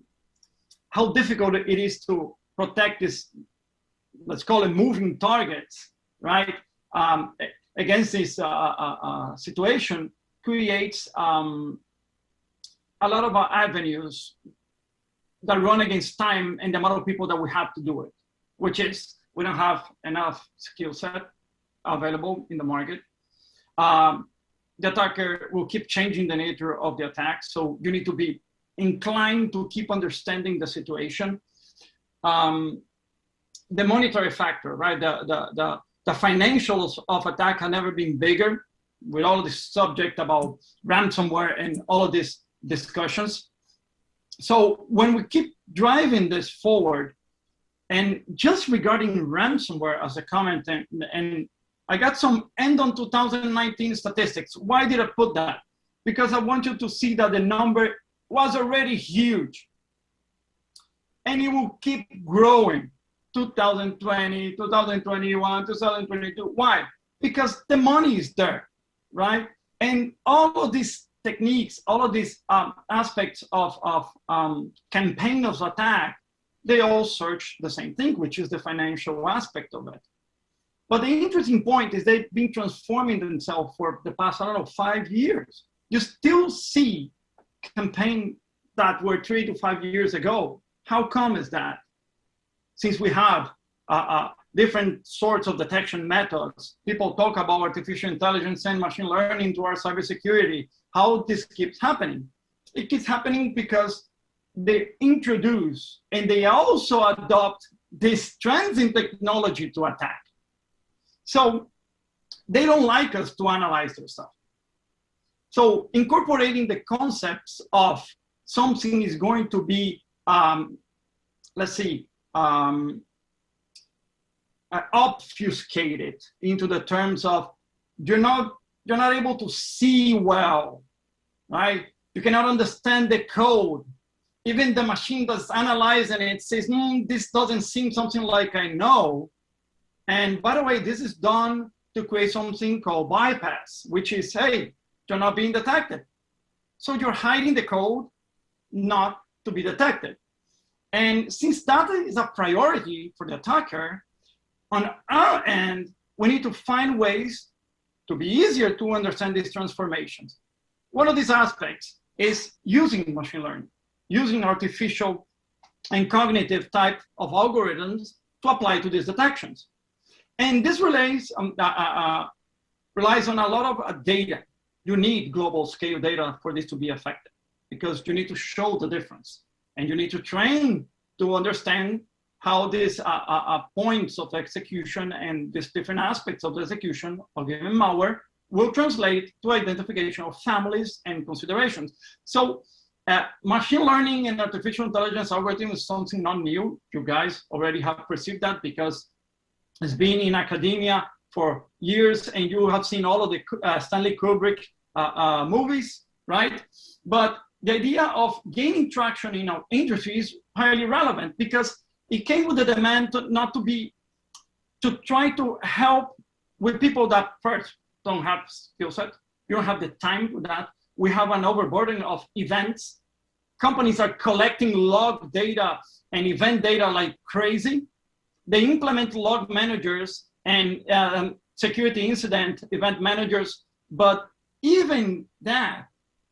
E: difficult it is to protect this, let's call it moving targets, right? Against this situation creates a lot of avenues that run against time and the amount of people that we have to do it, which is we don't have enough skill set available in the market. the attacker will keep changing the nature of the attack. So you need to be inclined to keep understanding the situation. The monetary factor, right? The financials of attack have never been bigger, with all this subject about ransomware and all of these discussions. So when we keep driving this forward, and just regarding ransomware as a comment, and I got some end on 2019 statistics. Why did I put that? Because I want you to see that the number was already huge. And it will keep growing. 2020, 2021, 2022. Why? Because the money is there, right? And all of these techniques, all of these aspects of campaign of attack, they all search the same thing, which is the financial aspect of it. But the interesting point is they've been transforming themselves for the past, I don't know, 5 years. You still see campaigns that were 3 to 5 years ago. How come is that? Since we have different sorts of detection methods, people talk about artificial intelligence and machine learning to our cybersecurity. How this keeps happening? It keeps happening because they introduce and they also adopt these trends in technology to attack. So they don't like us to analyze their stuff. So incorporating the concepts of something is going to be, let's see, obfuscated into the terms of you're not able to see well, right? You cannot understand the code. Even the machine does analyze and it says, this doesn't seem something like I know. And by the way, this is done to create something called bypass, which is, hey, you're not being detected. So you're hiding the code not to be detected. And since that is a priority for the attacker, on our end, we need to find ways to be easier to understand these transformations. One of these aspects is using machine learning, using artificial and cognitive type of algorithms to apply to these detections. And this relies on a lot of data. You need global scale data for this to be effective because you need to show the difference. And you need to train to understand how these points of execution and these different aspects of the execution of given malware will translate to identification of families and considerations. So machine learning and artificial intelligence algorithm is something not new. You guys already have perceived that because it's been in academia for years and you have seen all of the Stanley Kubrick movies, right? But the idea of gaining traction in our industry is highly relevant because it came with the demand to try to help with people that first don't have skill set. You don't have the time for that. We have an overburden of events. Companies are collecting log data and event data like crazy. They implement log managers and security incident event managers, but even that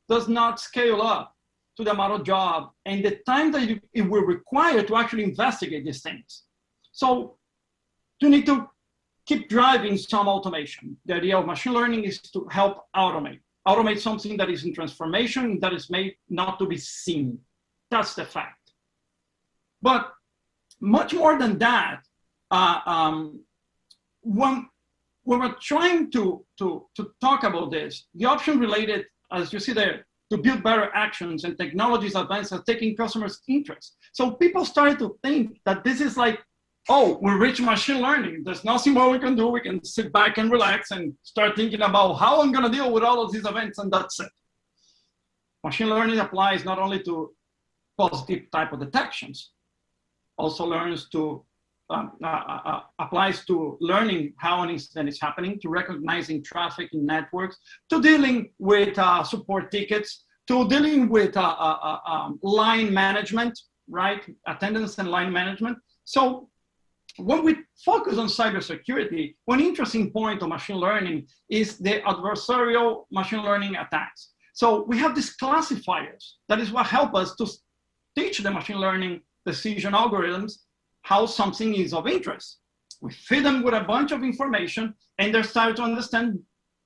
E: does not scale up to the amount of job and the time that it will require to actually investigate these things. So you need to keep driving some automation. The idea of machine learning is to help automate something that is in transformation, that is made not to be seen. That's the fact. But much more than that, when we're trying to talk about this, the option related, as you see there, to build better actions and technologies advanced are taking customers' interest. So people started to think that this is like, oh, we reach machine learning. There's nothing more we can do. We can sit back and relax and start thinking about how I'm going to deal with all of these events, and that's it. Machine learning applies not only to positive type of detections, also learns to applies to learning how an incident is happening, to recognizing traffic in networks, to dealing with support tickets, to dealing with line management, right? Attendance and line management. So when we focus on cybersecurity, one interesting point of machine learning is the adversarial machine learning attacks. So we have these classifiers. That is what help us to teach the machine learning decision algorithms how something is of interest. We feed them with a bunch of information and they start to understand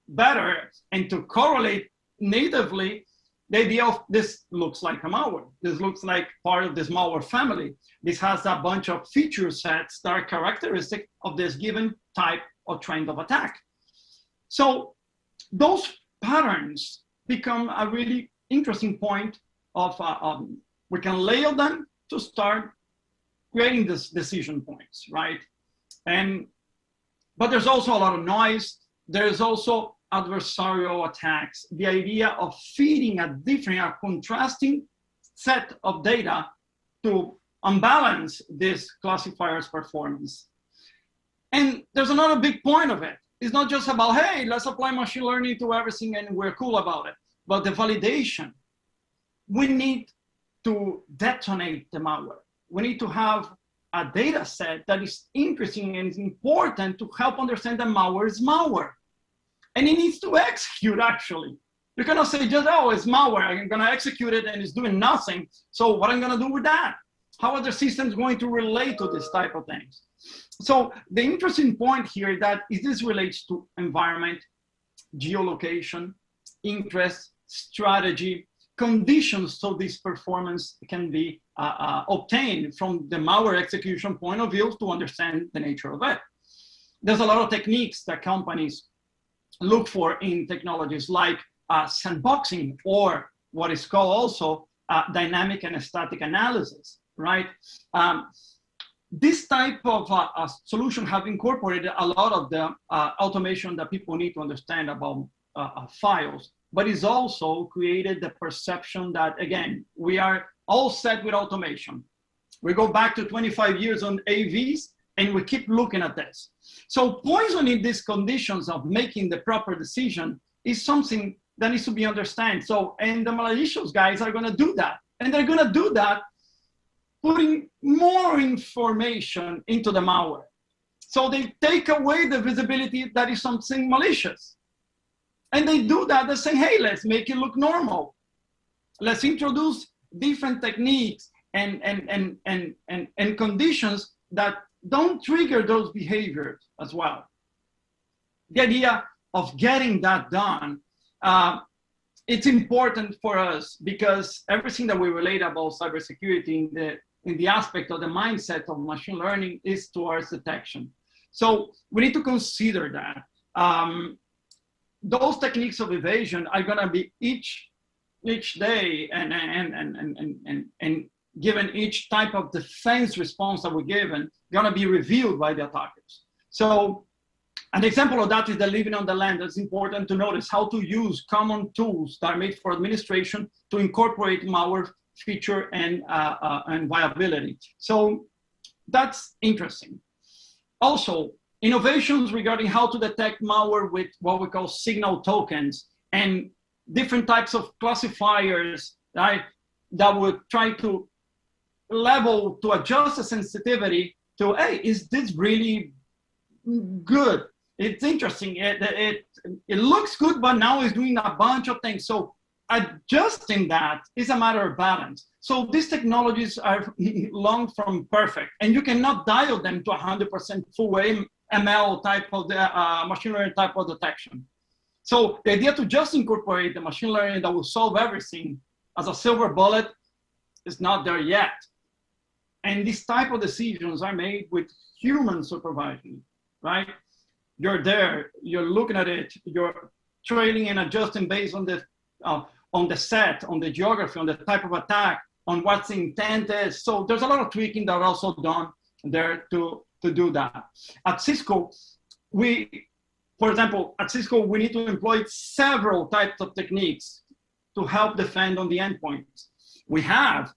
E: better and to correlate natively the idea of this looks like a malware. This looks like part of this malware family. This has a bunch of feature sets that are characteristic of this given type or trend of attack. So those patterns become a really interesting point of, we can layer them to start creating these decision points, right? But there's also a lot of noise. There's also adversarial attacks, the idea of feeding a different, a contrasting set of data to unbalance this classifier's performance. And there's another big point of it. It's not just about, hey, let's apply machine learning to everything and we're cool about it, but the validation. We need to detonate the malware. We need to have a data set that is interesting and is important to help understand that malware is malware. And it needs to execute, actually. You cannot say just, oh, it's malware, I'm gonna execute it and it's doing nothing. So what I'm gonna do with that? How are the systems going to relate to this type of things? So the interesting point here that this relates to environment, geolocation, interest, strategy, conditions so this performance can be obtained from the malware execution point of view to understand the nature of it. There's a lot of techniques that companies look for in technologies like sandboxing, or what is called also dynamic and static analysis, right? This type of solution have incorporated a lot of the automation that people need to understand about files, but it's also created the perception that, again, we are all set with automation. We go back to 25 years on AVs, and we keep looking at this. So poisoning these conditions of making the proper decision is something that needs to be understood. So, and the malicious guys are gonna do that. And they're gonna do that putting more information into the malware. So they take away the visibility that is something malicious. And they do that, they're saying, hey, let's make it look normal. Let's introduce different techniques and conditions that don't trigger those behaviors as well. The idea of getting that done, it's important for us because everything that we relate about cybersecurity in the aspect of the mindset of machine learning is towards detection. So we need to consider that. Those techniques of evasion are gonna be each day and given each type of defense response that we're given, gonna be reviewed by the attackers. So an example of that is the living on the land. It's important to notice how to use common tools that are made for administration to incorporate malware feature and viability. So that's interesting. Also, innovations regarding how to detect malware with what we call signal tokens and different types of classifiers, right, that would try to level to adjust the sensitivity to, hey, is this really good? It's interesting. It looks good, but now it's doing a bunch of things. So adjusting that is a matter of balance. So these technologies are long from perfect, and you cannot dial them to 100% full ML type of the machine learning type of detection. So the idea to just incorporate the machine learning that will solve everything as a silver bullet is not there yet. And these type of decisions are made with human supervision, right? You're there, you're looking at it, you're trailing and adjusting based on the set, on the geography, on the type of attack, on what the intent is. So there's a lot of tweaking that are also done there to do that. At Cisco, for example, at Cisco, we need to employ several types of techniques to help defend on the endpoints. We have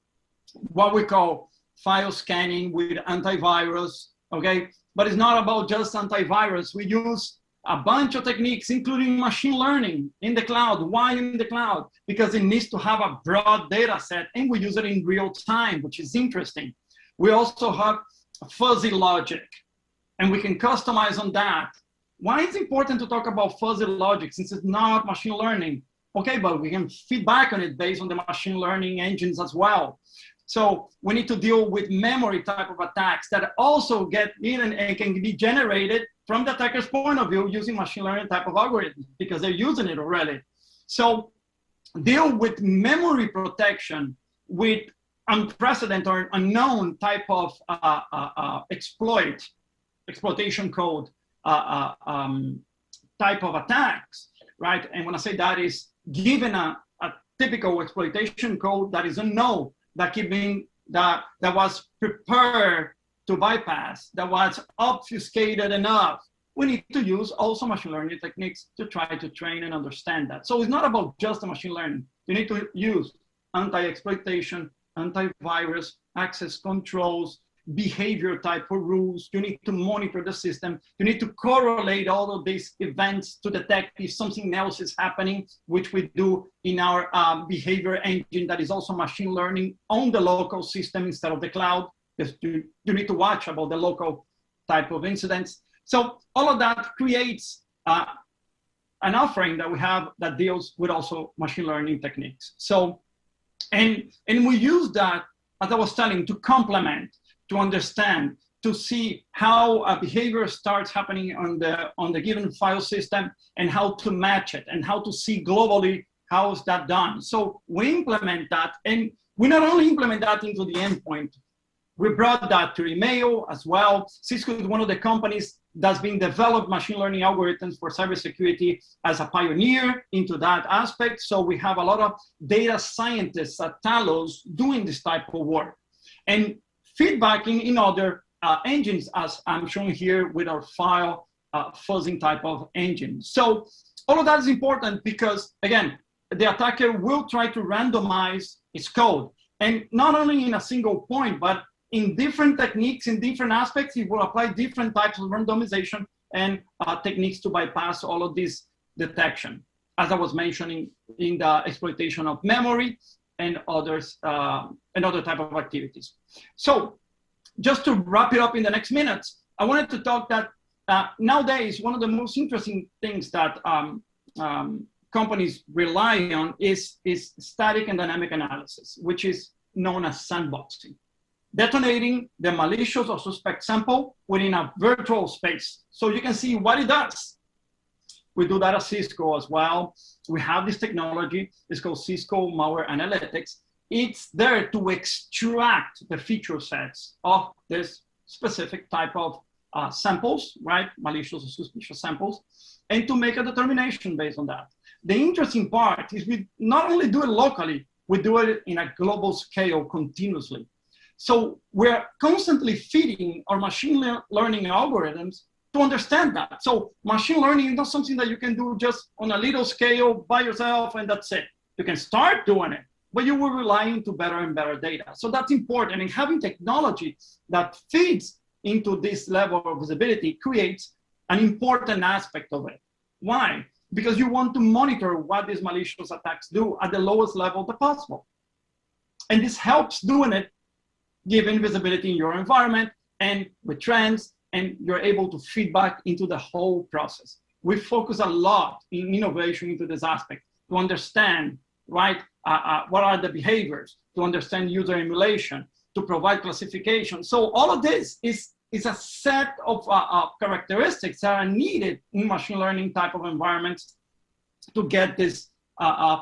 E: what we call file scanning with antivirus, okay? But it's not about just antivirus. We use a bunch of techniques, including machine learning in the cloud. Why in the cloud? Because it needs to have a broad data set, and we use it in real time, which is interesting. We also have fuzzy logic, and we can customize on that. Why it's important to talk about fuzzy logic since it's not machine learning? Okay, but we can feed back on it based on the machine learning engines as well. So we need to deal with memory type of attacks that also get in and can be generated from the attacker's point of view using machine learning type of algorithms because they're using it already. So deal with memory protection with unprecedented or unknown type of exploitation code type of attacks, right? And when I say that is given a typical exploitation code that is unknown, that was prepared to bypass, that was obfuscated enough, we need to use also machine learning techniques to try to train and understand that. So it's not about just the machine learning. You need to use anti-exploitation, antivirus, access controls, behavior type of rules. You need to monitor the system. You need to correlate all of these events to detect if something else is happening, which we do in our behavior engine that is also machine learning on the local system instead of the cloud. Because you need to watch about the local type of incidents. So all of that creates an offering that we have that deals with also machine learning techniques. So, and we use that, as I was telling, to complement, to understand, to see how a behavior starts happening on the given file system and how to match it and how to see globally how is that done. So we implement that, and we not only implement that into the endpoint, we brought that to email as well. Cisco is one of the companies that's been developed machine learning algorithms for cybersecurity as a pioneer into that aspect. So we have a lot of data scientists at Talos doing this type of work and feedbacking in other engines, as I'm showing here with our file fuzzing type of engine. So all of that is important because, again, the attacker will try to randomize its code. And not only in a single point, but in different techniques, in different aspects, it will apply different types of randomization and techniques to bypass all of this detection, as I was mentioning in the exploitation of memory and others, and other type of activities. So just to wrap it up in the next minutes, I wanted to talk that nowadays, one of the most interesting things that companies rely on is static and dynamic analysis, which is known as sandboxing. Detonating the malicious or suspect sample within a virtual space. So you can see what it does. We do that at Cisco as well. We have this technology, it's called Cisco Malware Analytics. It's there to extract the feature sets of this specific type of samples, right? Malicious or suspicious samples, and to make a determination based on that. The interesting part is we not only do it locally, we do it in a global scale continuously. So we're constantly feeding our machine learning algorithms to understand that. So machine learning is not something that you can do just on a little scale by yourself and that's it. You can start doing it, but you will rely into better and better data. So that's important. And having technology that feeds into this level of visibility creates an important aspect of it. Why? Because you want to monitor what these malicious attacks do at the lowest level possible. And this helps doing it given visibility in your environment and with trends, and you're able to feedback into the whole process. We focus a lot in innovation into this aspect to understand, right, what are the behaviors, to understand user emulation, to provide classification. So all of this is a set of characteristics that are needed in machine learning type of environments to get this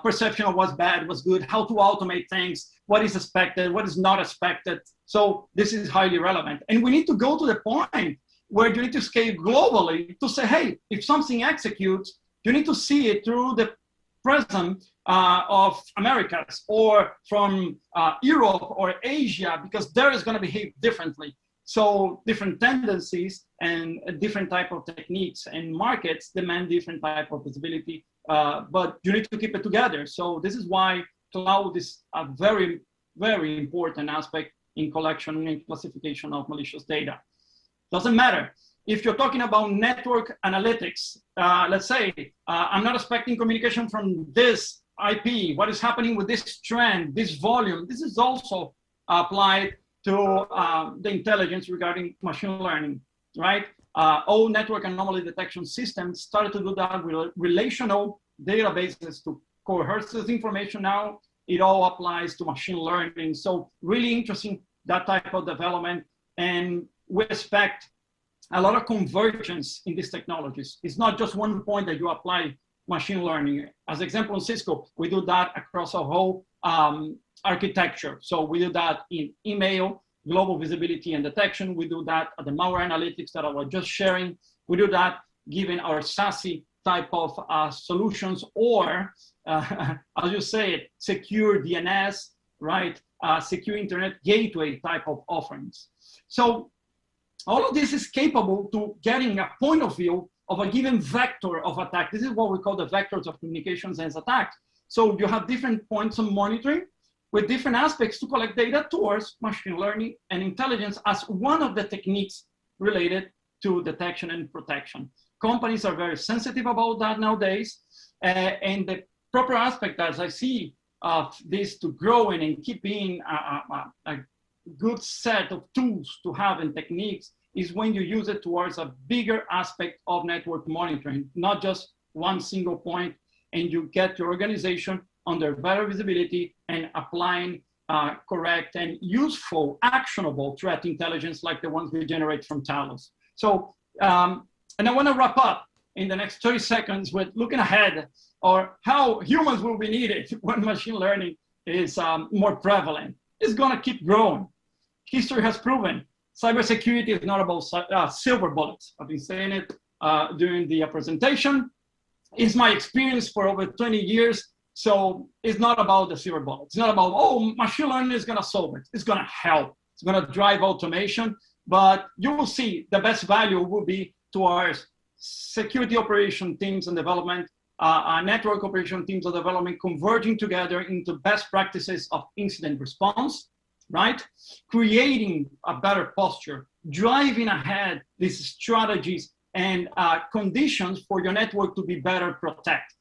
E: perception of what's bad, what's good, how to automate things, what is expected, what is not expected. So this is highly relevant. And we need to go to the point where you need to scale globally to say, hey, if something executes, you need to see it through the prism of Americas or from Europe or Asia, because there is going to behave differently. So different tendencies and different type of techniques and markets demand different type of visibility, but you need to keep it together. So this is why cloud is a very, very important aspect in collection and classification of malicious data. Doesn't matter. If you're talking about network analytics, let's say, I'm not expecting communication from this IP, what is happening with this trend, this volume, this is also applied to the intelligence regarding machine learning, right? All network anomaly detection systems started to do that with relational databases to coerce this information now It all applies to machine learning. So really interesting, that type of development. And we expect a lot of convergence in these technologies. It's not just one point that you apply machine learning. As example, in Cisco, we do that across a whole architecture. So we do that in email, global visibility and detection. We do that at the malware analytics that I was just sharing. We do that given our SASE type of solutions, or as you say it, secure DNS, right? Secure internet gateway type of offerings. So all of this is capable to getting a point of view of a given vector of attack. This is what we call the vectors of communications as attacks. So you have different points of monitoring with different aspects to collect data towards machine learning and intelligence as one of the techniques related to detection and protection. Companies are very sensitive about that nowadays. And the proper aspect, as I see of this to growing and keep being a good set of tools to have and techniques, is when you use it towards a bigger aspect of network monitoring, not just one single point, and you get your organization under better visibility and applying correct and useful, actionable threat intelligence like the ones we generate from Talos. So, and I want to wrap up in the next 30 seconds with looking ahead, or how humans will be needed when machine learning is more prevalent. It's going to keep growing. History has proven cybersecurity is not about silver bullets. I've been saying it during the presentation. It's my experience for over 20 years. So it's not about the silver bullet. It's not about, oh, machine learning is going to solve it. It's going to help. It's going to drive automation. But you will see the best value will be towards security operation teams and development, network operation teams of development converging together into best practices of incident response, right? Creating a better posture, driving ahead these strategies and conditions for your network to be better protected.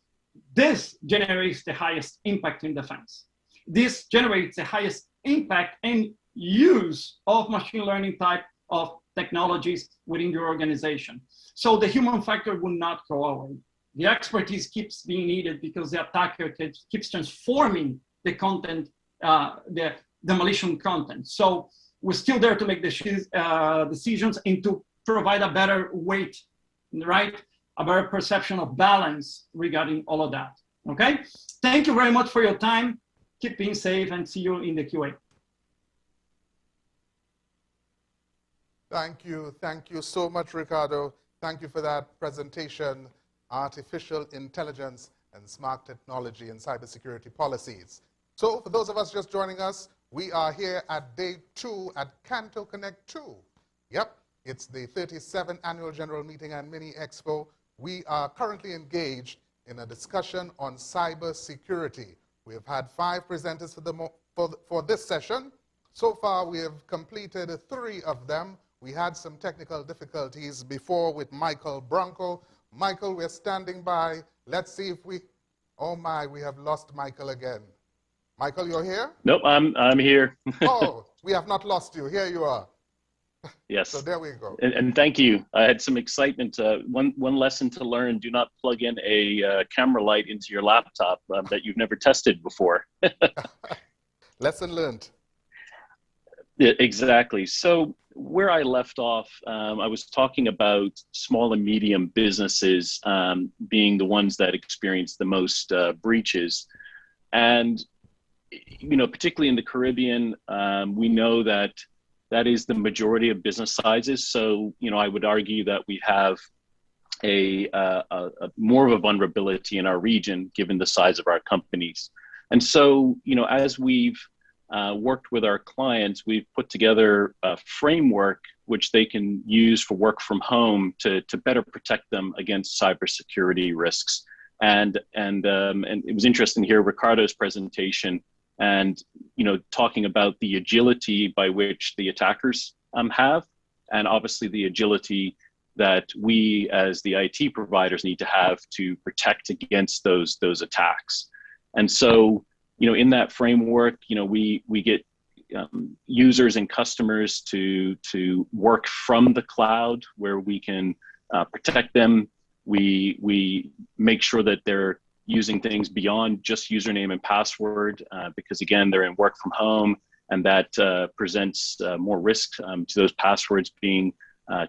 E: This generates the highest impact in defense. This generates the highest impact and use of machine learning type of technologies within your organization. So the human factor will not go away. The expertise keeps being needed because the attacker keeps transforming the content, the malicious content. So we're still there to make the decisions and to provide a better weight, right? A better perception of balance regarding all of that, okay? Thank you very much for your time. Keep being safe and see you in the QA.
A: Thank you so much, Ricardo. Thank you for that presentation, Artificial Intelligence and Smart Technology and Cybersecurity Policies. So for those of us just joining us, we are here at day 2 at CANTO Connect 2. Yep, it's the 37th Annual General Meeting and Mini Expo. We are currently engaged in a discussion on cybersecurity. We have had 5 presenters for this session. So far, we have completed 3 of them. We had some technical difficulties before with Michael Branco. Michael, we're standing by. Let's see if we, oh my, we have lost Michael again. Michael, you're here?
D: Nope, I'm here.
A: Oh, we have not lost you. Here you are.
D: Yes.
A: So there we go.
D: And thank you. I had some excitement. One lesson to learn: do not plug in a camera light into your laptop that you've never tested before.
A: Lesson learned.
D: Yeah, exactly. So where I left off, I was talking about small and medium businesses being the ones that experience the most breaches, and particularly in the Caribbean, we know that is the majority of business sizes. So, I would argue that we have a more of a vulnerability in our region, given the size of our companies. And so, as we've worked with our clients, we've put together a framework which they can use for work from home to better protect them against cybersecurity risks. And it was interesting to hear Ricardo's presentation and talking about the agility by which the attackers have, and obviously the agility that we as the IT providers need to have to protect against those attacks. And so, in that framework, we get users and customers to work from the cloud where we can protect them. We make sure that they're using things beyond just username and password, because again, they're in work from home, and that presents more risk to those passwords being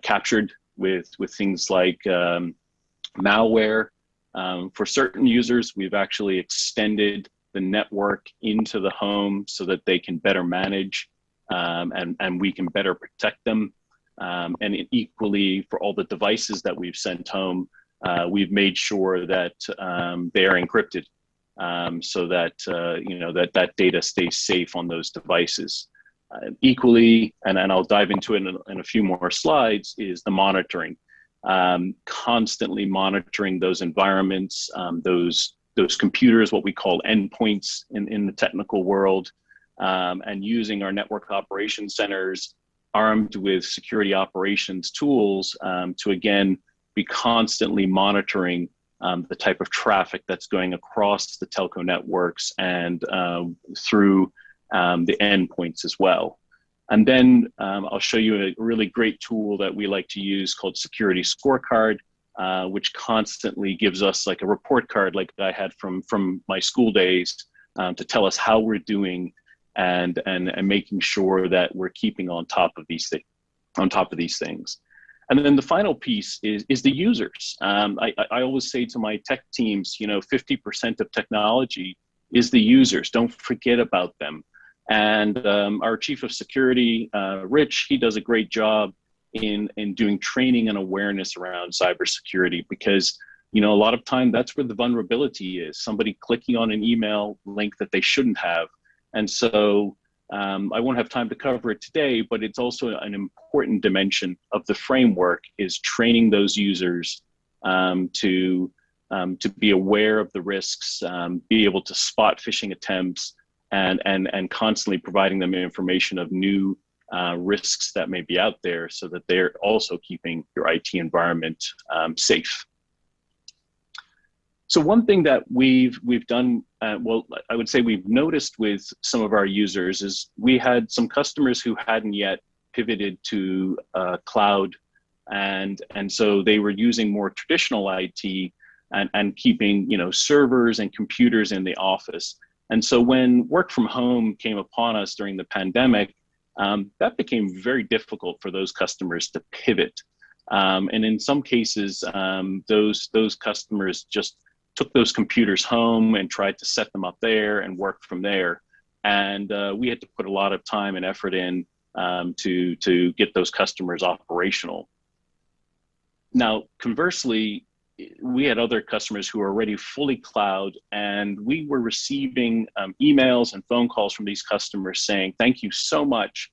D: captured with things like malware. For certain users, we've actually extended the network into the home so that they can better manage and we can better protect them. And equally, for all the devices that we've sent home, we've made sure that they are encrypted so that that data stays safe on those devices. Equally, and I'll dive into it in a few more slides, is the monitoring. Constantly monitoring those environments, those computers, what we call endpoints in the technical world, and using our network operations centers armed with security operations tools to again be constantly monitoring the type of traffic that's going across the telco networks and through the endpoints as well. And then I'll show you a really great tool that we like to use called Security Scorecard, which constantly gives us like a report card like I had from my school days to tell us how we're doing and making sure that we're keeping on top of these things. And then the final piece is the users. I always say to my tech teams, 50% of technology is the users. Don't forget about them. And our chief of security, Rich, he does a great job in doing training and awareness around cybersecurity, because a lot of time that's where the vulnerability is, somebody clicking on an email link that they shouldn't have. And so I won't have time to cover it today, but it's also an important dimension of the framework is training those users to be aware of the risks, be able to spot phishing attempts, and constantly providing them information of new risks that may be out there so that they're also keeping your IT environment safe. So one thing that we've done, well, I would say we've noticed with some of our users is we had some customers who hadn't yet pivoted to cloud, and so they were using more traditional IT and keeping servers and computers in the office. And so when work from home came upon us during the pandemic, that became very difficult for those customers to pivot. And in some cases, those customers just took those computers home and tried to set them up there and work from there. And we had to put a lot of time and effort in to get those customers operational. Now, conversely, we had other customers who were already fully cloud, and we were receiving emails and phone calls from these customers saying, thank you so much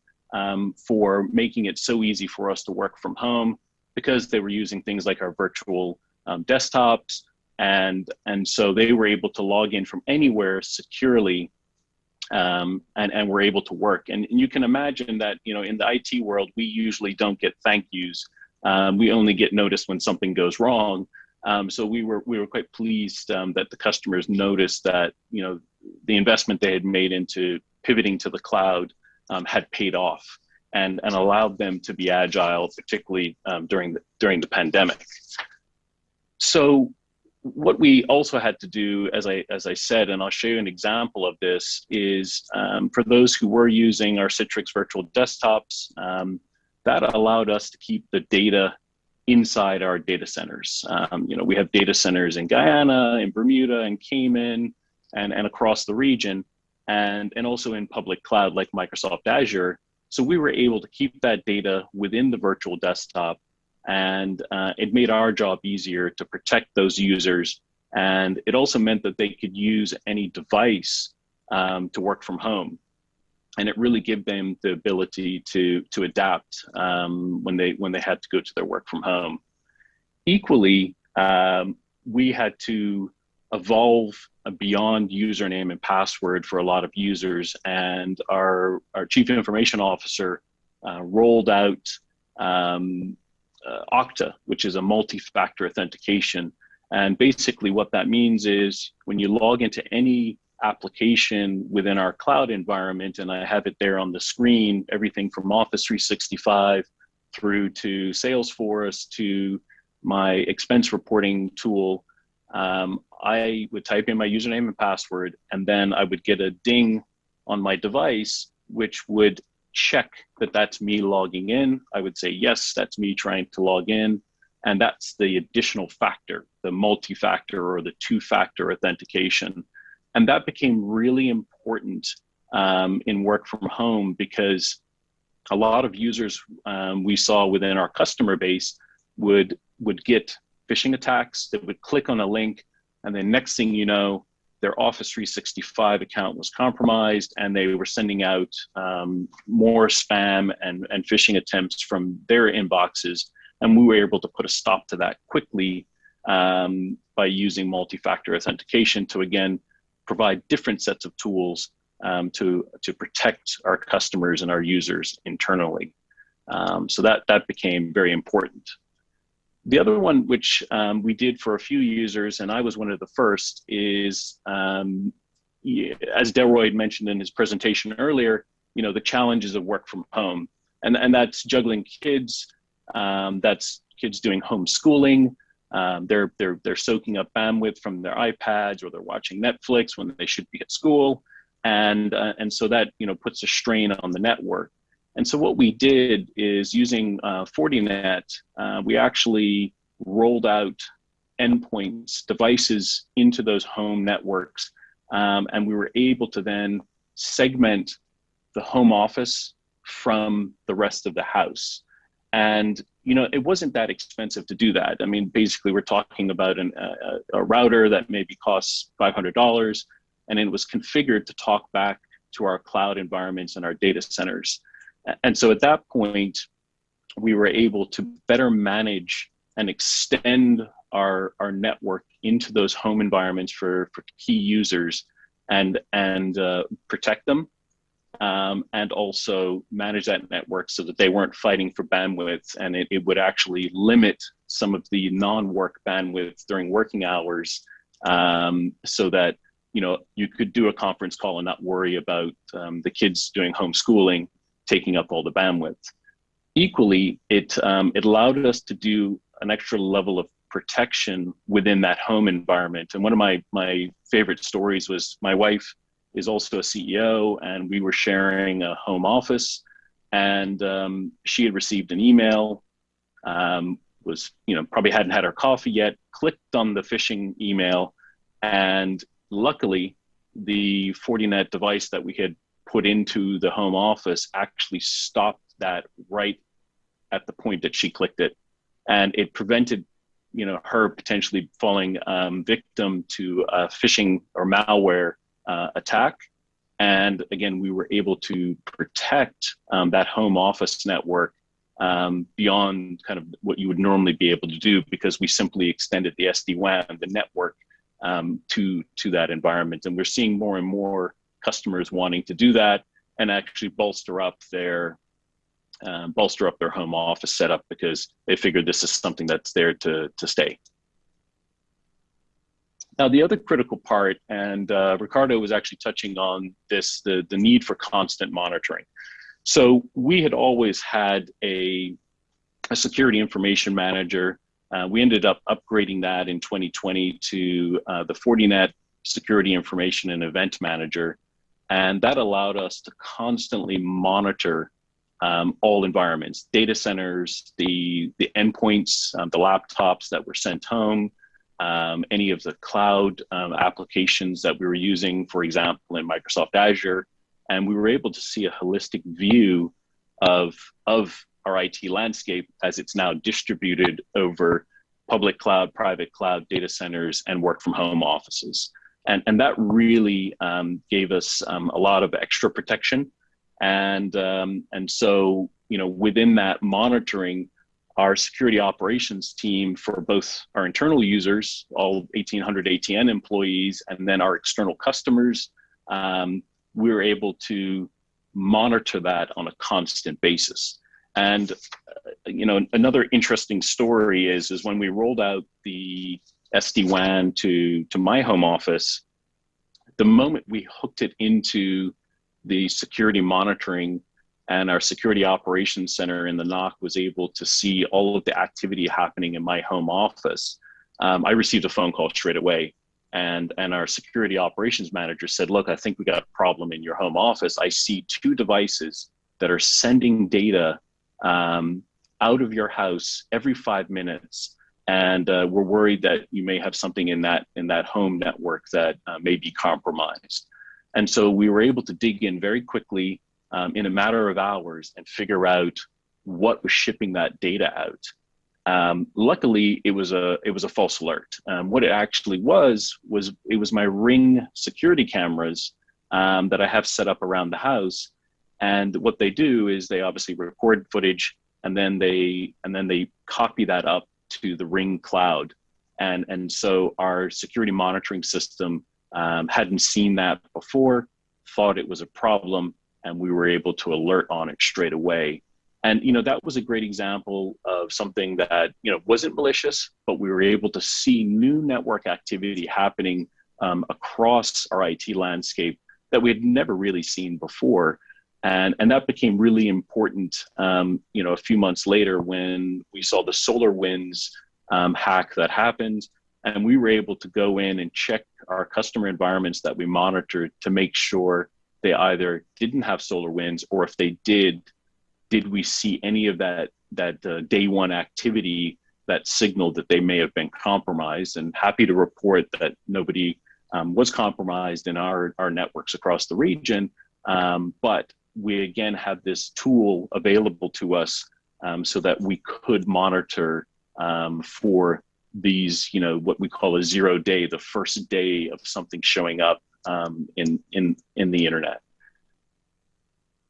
D: for making it so easy for us to work from home, because they were using things like our virtual desktops. And so they were able to log in from anywhere securely and were able to work. And you can imagine that, in the IT world, we usually don't get thank yous. We only get noticed when something goes wrong. So we were quite pleased that the customers noticed that the investment they had made into pivoting to the cloud had paid off and allowed them to be agile, particularly during the pandemic. So what we also had to do, as I said, and I'll show you an example of this, is for those who were using our Citrix virtual desktops, that allowed us to keep the data inside our data centers. We have data centers in Guyana, in Bermuda, and Cayman, and across the region, and also in public cloud like Microsoft Azure. So we were able to keep that data within the virtual desktop, and it made our job easier to protect those users. And it also meant that they could use any device to work from home. And it really gave them the ability to adapt when they had to go to their work from home. Equally, we had to evolve beyond username and password for a lot of users, and our chief information officer rolled out Okta, which is a multi-factor authentication. And basically what that means is when you log into any application within our cloud environment, and I have it there on the screen, everything from Office 365 through to Salesforce to my expense reporting tool, I would type in my username and password, and then I would get a ding on my device, which would check that that's me logging in. I would say, yes, that's me trying to log in. And that's the additional factor, the multi-factor or the two-factor authentication. And that became really important in work from home, because a lot of users we saw within our customer base would get phishing attacks that would click on a link, and then next thing you know, their Office 365 account was compromised, and they were sending out more spam and phishing attempts from their inboxes. And we were able to put a stop to that quickly by using multi-factor authentication to, again, provide different sets of tools to protect our customers and our users internally. So that became very important. The other one, which we did for a few users, and I was one of the first, is, as Delroy mentioned in his presentation earlier, the challenges of work from home. And that's juggling kids, that's kids doing homeschooling. They're soaking up bandwidth from their iPads, or they're watching Netflix when they should be at school. And so that, puts a strain on the network. And so what we did is, using Fortinet, we actually rolled out endpoints, devices into those home networks. And we were able to then segment the home office from the rest of the house. And, it wasn't that expensive to do that. I mean, basically we're talking about a router that maybe costs $500, and it was configured to talk back to our cloud environments and our data centers. And so at that point, we were able to better manage and extend our network into those home environments for key users, and protect them, and also manage that network so that they weren't fighting for bandwidth, and it would actually limit some of the non-work bandwidth during working hours, so that you could do a conference call and not worry about the kids doing homeschooling taking up all the bandwidth. Equally, it allowed us to do an extra level of protection within that home environment. And one of my favorite stories was, my wife is also a CEO, and we were sharing a home office, and she had received an email, was probably hadn't had her coffee yet, clicked on the phishing email, and luckily the Fortinet device that we had put into the home office actually stopped that right at the point that she clicked it, and it prevented her potentially falling victim to a phishing or malware attack. And again, we were able to protect that home office network beyond kind of what you would normally be able to do, because we simply extended the SD-WAN, the network, to that environment. And we're seeing more and more customers wanting to do that and actually bolster up their home office setup, because they figured this is something that's there to stay. Now, the other critical part, and Ricardo was actually touching on this, the need for constant monitoring. So we had always had a security information manager. We ended up upgrading that in 2020 to the Fortinet Security Information and Event Manager. And that allowed us to constantly monitor all environments, data centers, the endpoints, the laptops that were sent home, any of the cloud applications that we were using, for example, in Microsoft Azure. And we were able to see a holistic view of our IT landscape as it's now distributed over public cloud, private cloud, data centers, and work from home offices. And that really gave us a lot of extra protection. And so, within that monitoring, our security operations team, for both our internal users, all 1,800 ATN employees, and then our external customers, we were able to monitor that on a constant basis. And another interesting story is when we rolled out the SD-WAN to my home office, the moment we hooked it into the security monitoring, and our security operations center in the NOC was able to see all of the activity happening in my home office, I received a phone call straight away. And our security operations manager said, look, I think we got a problem in your home office. I see 2 devices that are sending data out of your house every 5 minutes. And we're worried that you may have something in that home network that may be compromised. And so we were able to dig in very quickly in a matter of hours and figure out what was shipping that data out. Luckily, it was a false alert. What it actually was it was my Ring security cameras that I have set up around the house. And what they do is they obviously record footage, and then they copy that up to the Ring cloud. And so our security monitoring system hadn't seen that before, thought it was a problem, and we were able to alert on it straight away. And, that was a great example of something that, wasn't malicious, but we were able to see new network activity happening across our IT landscape that we had never really seen before. And that became really important, a few months later when we saw the SolarWinds hack that happened. And we were able to go in and check our customer environments that we monitored to make sure they either didn't have SolarWinds, or if they did we see any of that day one activity that signaled that they may have been compromised. And happy to report that nobody was compromised in our networks across the region. But we again had this tool available to us so that we could monitor for these, what we call a 0 day, the first day of something showing up in the internet.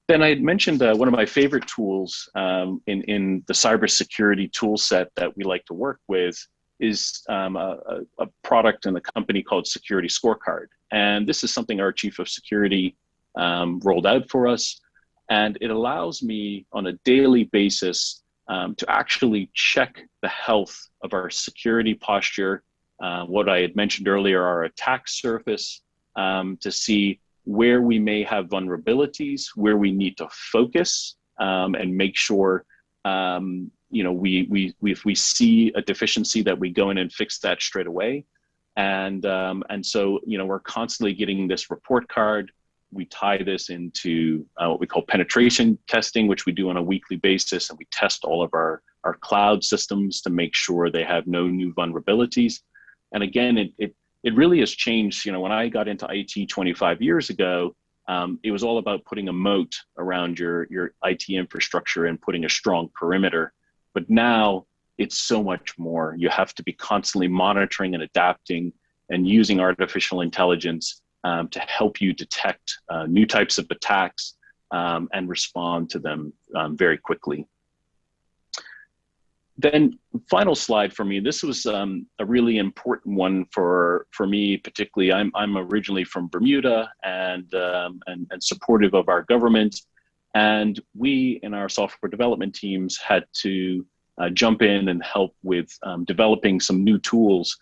D: Then I had mentioned one of my favorite tools in the cybersecurity tool set that we like to work with is a product and a company called Security Scorecard. And this is something our chief of security rolled out for us. And it allows me on a daily basis to actually check the health of our security posture, what I had mentioned earlier, our attack surface, to see where we may have vulnerabilities, where we need to focus and make sure, if we see a deficiency that we go in and fix that straight away. And so, we're constantly getting this report card. We tie this into what we call penetration testing, which we do on a weekly basis. And we test all of our cloud systems to make sure they have no new vulnerabilities. And again, it really has changed. When I got into IT 25 years ago, it was all about putting a moat around your IT infrastructure and putting a strong perimeter. But now it's so much more. You have to be constantly monitoring and adapting and using artificial intelligence to help you detect new types of attacks and respond to them very quickly. Then final slide for me, this was a really important one for me, particularly. I'm originally from Bermuda and supportive of our government. And we in our software development teams had to jump in and help with developing some new tools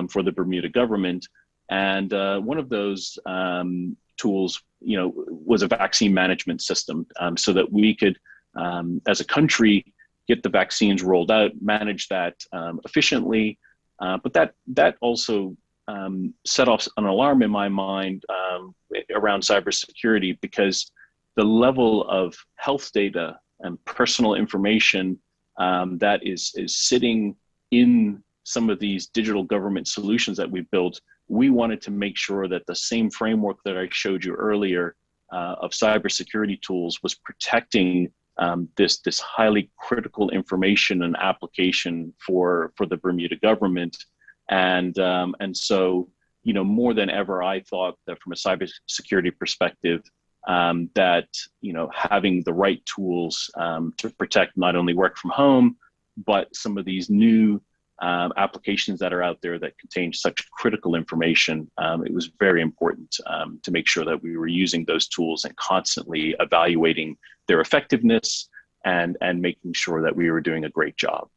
D: for the Bermuda government. And one of those tools, was a vaccine management system so that we could, as a country, get the vaccines rolled out, manage that efficiently. But that also set off an alarm in my mind around cybersecurity, because the level of health data and personal information that is sitting in some of these digital government solutions that we've built, we wanted to make sure that the same framework that I showed you earlier of cybersecurity tools was protecting this highly critical information and application for the Bermuda government. And so, more than ever, I thought that from a cybersecurity perspective, that, having the right tools to protect not only work from home, but some of these new applications that are out there that contain such critical information, it was very important to make sure that we were using those tools and constantly evaluating their effectiveness and making sure that we were doing a great job.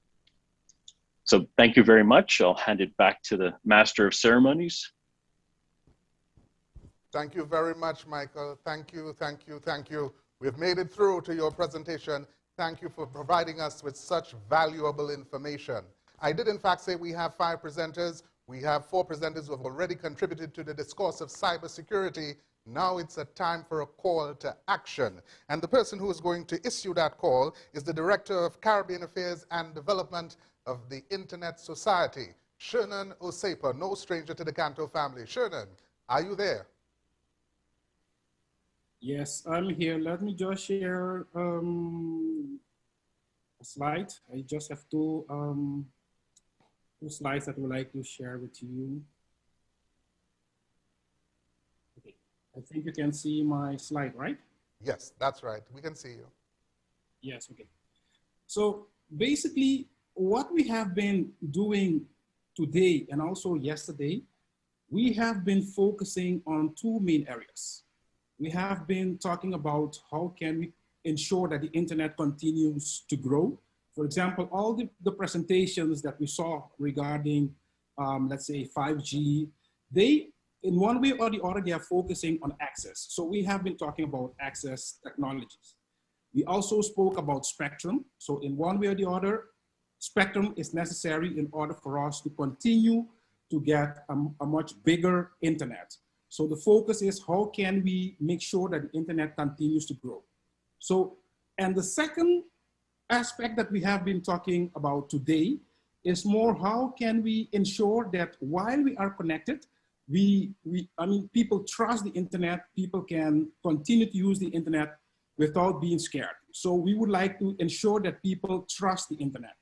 D: So thank you very much. I'll hand it back to the Master of Ceremonies.
A: Thank you very much, Michael. Thank you, thank you, thank you. We've made it through to your presentation. Thank you for providing us with such valuable information. I did in fact say we have 5 presenters. We have 4 presenters who have already contributed to the discourse of cybersecurity. Now it's a time for a call to action. And the person who is going to issue that call is the Director of Caribbean Affairs and Development of the Internet Society, Shernan Osepa, no stranger to the CANTO family. Shernan, are you there?
F: Yes, I'm here. Let me just share a slide. I just have two slides that I would like to share with you. Okay, I think you can see my slide, right?
A: Yes, that's right. We can see you.
F: Yes, okay. So basically, what we have been doing today and also yesterday, we have been focusing on 2 main areas. We have been talking about how can we ensure that the internet continues to grow. For example, all the presentations that we saw regarding, let's say 5G, they, in one way or the other, they are focusing on access. So we have been talking about access technologies. We also spoke about spectrum. So in one way or the other, spectrum is necessary in order for us to continue to get a much bigger internet. So the focus is how can we make sure that the internet continues to grow. So, and the second aspect that we have been talking about today is more how can we ensure that while we are connected, I mean, people trust the internet, people can continue to use the internet without being scared. So we would like to ensure that people trust the internet.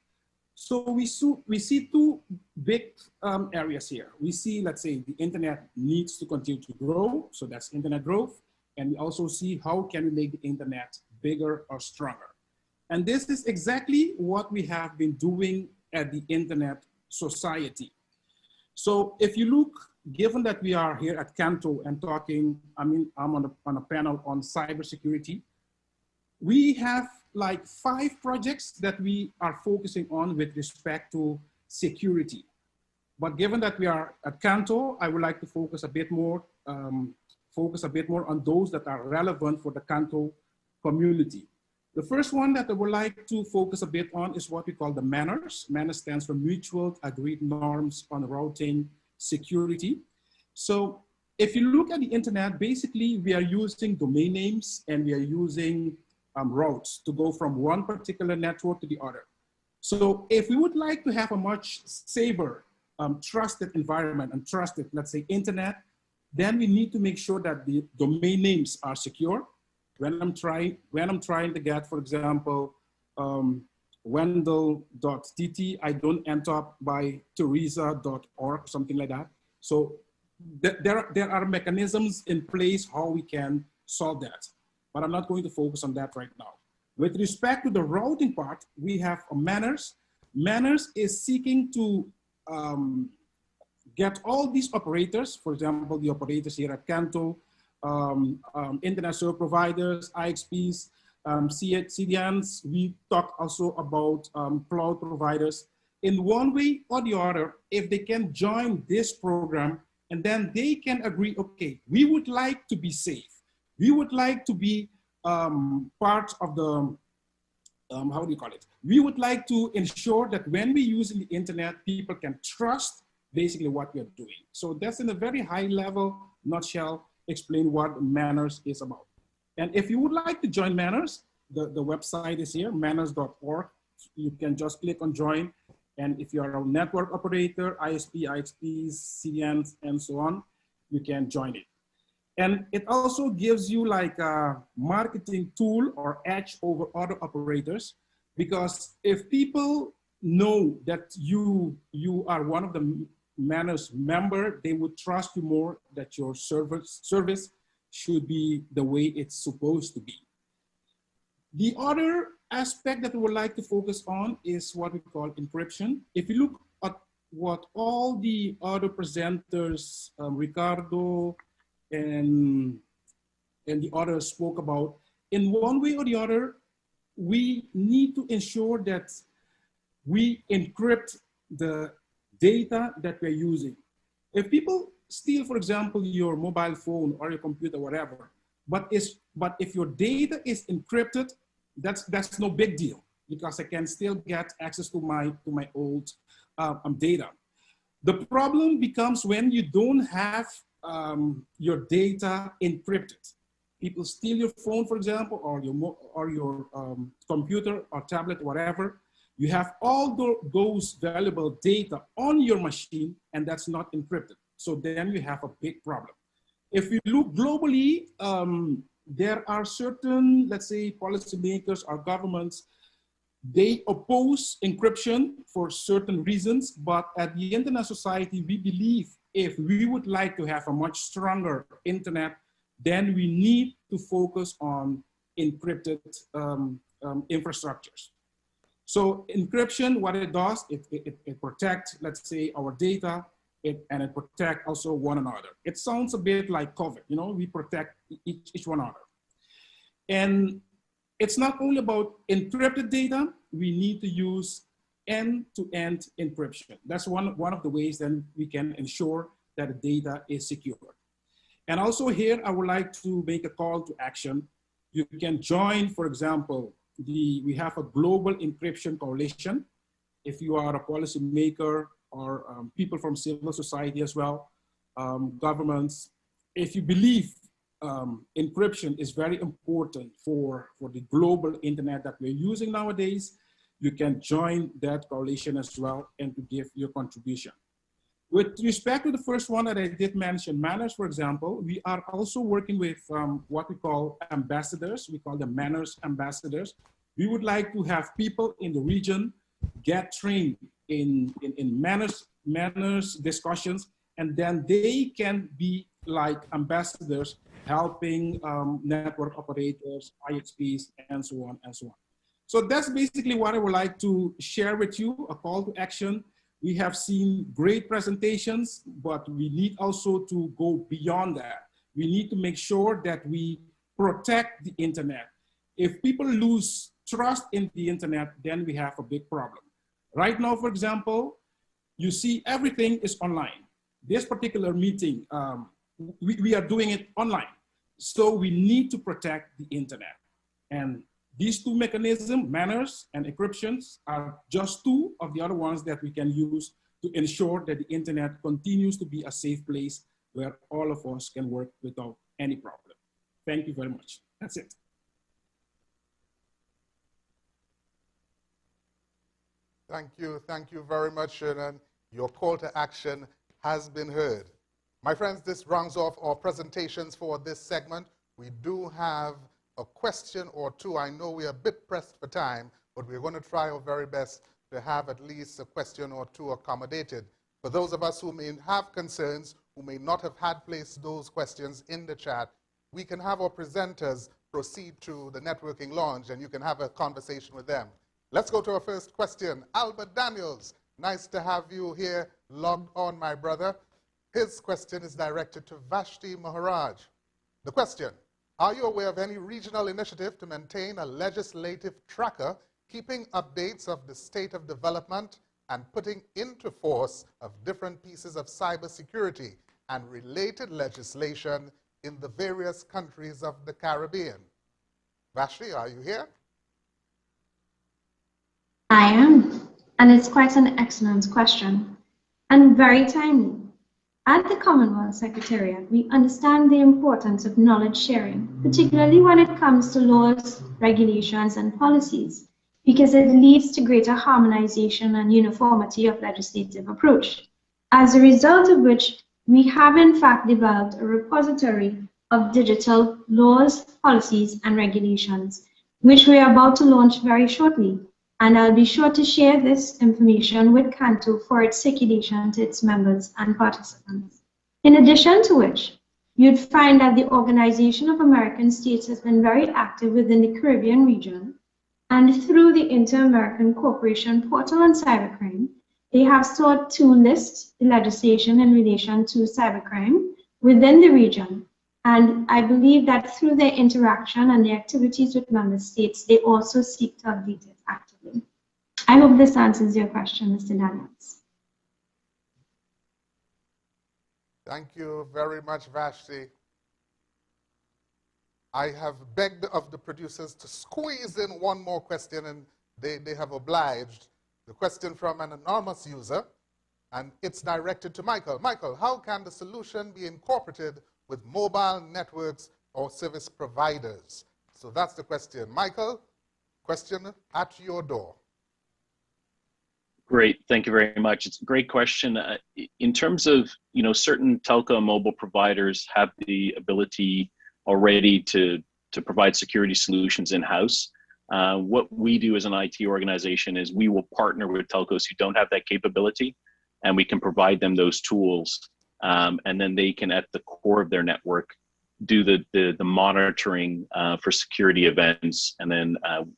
F: So we see 2 big areas here. We see, let's say, the internet needs to continue to grow. So that's internet growth. And we also see how can we make the internet bigger or stronger. And this is exactly what we have been doing at the Internet Society. So if you look, given that we are here at CANTO and talking, I mean, I'm on a panel on cybersecurity, we have like 5 projects that we are focusing on with respect to security. But given that we are at CANTO, I would like to focus a bit more on those that are relevant for the CANTO community. The first one that I would like to focus a bit on is what we call the manners. Manners stands for Mutual Agreed Norms on Routing Security. So if you look at the internet, basically we are using domain names and we are using routes to go from one particular network to the other. So if we would like to have a much safer, trusted environment and trusted, let's say, internet, then we need to make sure that the domain names are secure. When I'm trying to get, for example, Wendell.tt, I don't end up by Teresa.org, something like that. So there are mechanisms in place how we can solve that. But I'm not going to focus on that right now. With respect to the routing part, we have manners. Manners is seeking to get all these operators, for example, the operators here at CANTO, internet service providers, IXPs, CDNs. We talk also about cloud providers. In one way or the other, if they can join this program, and then they can agree, okay, we would like to be safe. We would like to be part of the, how do you call it? We would like to ensure that when we use the internet, people can trust basically what we're doing. So that's in a very high level nutshell, explain what Manners is about. And if you would like to join Manners, the website is here, manners.org. You can just click on join. And if you're a network operator, ISP, IXPs, CDNs, and so on, you can join it. And it also gives you like a marketing tool or edge over other operators, because if people know that you are one of the Manners member, they would trust you more, that your service should be the way it's supposed to be. The other aspect that we would like to focus on is what we call encryption. If you look at what all the other presenters, Ricardo and the others spoke about, in one way or the other, we need to ensure that we encrypt the data that we're using. If people steal, for example, your mobile phone or your computer, whatever, but if your data is encrypted, that's no big deal. because I can still get access to my old data. The problem becomes when you don't have your data encrypted. People steal your phone, for example, or your computer or tablet, whatever. You have all those valuable data on your machine, and that's not encrypted. So then you have a big problem. If we look globally, there are certain, let's say, policymakers or governments, they oppose encryption for certain reasons, but at the internet society, we believe if we would like to have a much stronger internet, then we need to focus on encrypted infrastructures. So encryption, what it does, it protects, let's say, our data, and it protects also one another. It sounds a bit like COVID, you know, we protect each one another. And it's not only about encrypted data, we need to use end-to-end encryption. That's one of the ways then we can ensure that the data is secure. And also here, I would like to make a call to action. You can join, for example, we have a global encryption coalition. If you are a policymaker or people from civil society as well, governments, if you believe encryption is very important for the global internet that we're using nowadays, you can join that coalition as well and to give your contribution. With respect to the first one that I did mention, Manners, for example, we are also working with what we call ambassadors. We call them Manners ambassadors. We would like to have people in the region get trained in manners discussions, and then they can be like ambassadors helping network operators, ISPs, and so on and so on. So that's basically what I would like to share with you, a call to action. We have seen great presentations, but we need also to go beyond that. We need to make sure that we protect the internet. If people lose trust in the internet, then we have a big problem. Right now, for example, you see everything is online. This particular meeting, we are doing it online. So we need to protect the internet. And these two mechanisms, manners and encryptions, are just two of the other ones that we can use to ensure that the internet continues to be a safe place where all of us can work without any problem. Thank you very much. That's it.
A: Thank you very much, Sherman. Your call to action has been heard. My friends, this rounds off our presentations for this segment. We do have a question or two. I know we are a bit pressed for time, but we're going to try our very best to have at least a question or two accommodated. For those of us who may have concerns, who may not have had placed those questions in the chat, we can have our presenters proceed to the networking lounge and you can have a conversation with them. Let's go to our first question. Albert Daniels, nice to have you here logged on, my brother. His question is directed to Vashti Maharaj. The question, are you aware of any regional initiative to maintain a legislative tracker keeping updates of the state of development and putting into force of different pieces of cybersecurity and related legislation in the various countries of the Caribbean? Vashti, are you here?
B: I am, and it's quite an excellent question and very timely. At the Commonwealth Secretariat, we understand the importance of knowledge sharing, particularly when it comes to laws, regulations, and policies, because it leads to greater harmonization and uniformity of legislative approach. As a result of which, we have in fact developed a repository of digital laws, policies, and regulations, which we are about to launch very shortly. And I'll be sure to share this information with CANTO for its circulation to its members and participants. In addition to which, you'd find that the Organization of American States has been very active within the Caribbean region, and through the Inter-American Cooperation Portal on Cybercrime, they have sought to list the legislation in relation to cybercrime within the region. And I believe that through their interaction and the activities with member states, they also seek to update it actively. I hope this answers your question, Mr. Daniels.
A: Thank you very much, Vashti. I have begged of the producers to squeeze in one more question, and they have obliged. The question from an anonymous user, and it's directed to Michael. Michael, how can the solution be incorporated with mobile networks or service providers? So that's the question. Michael, question at your door.
D: Great, thank you very much. It's a great question. In terms of, certain telco and mobile providers have the ability already to provide security solutions in-house. What we do as an IT organization is we will partner with telcos who don't have that capability, and we can provide them those tools. And then they can, at the core of their network, do the monitoring for security events, and then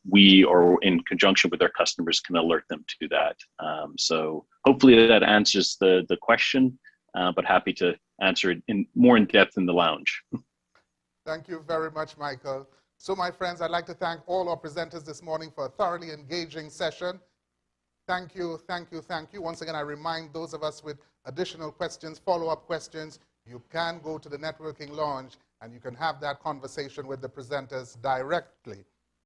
D: we, or in conjunction with our customers, can alert them to that. So hopefully that answers the question, but happy to answer it more in depth in the lounge.
A: Thank you very much, Michael. So my friends, I'd like to thank all our presenters this morning for a thoroughly engaging session. Thank you, thank you, thank you. Once again, I remind those of us with additional questions, follow-up questions, you can go to the networking lounge and you can have that conversation with the presenters directly.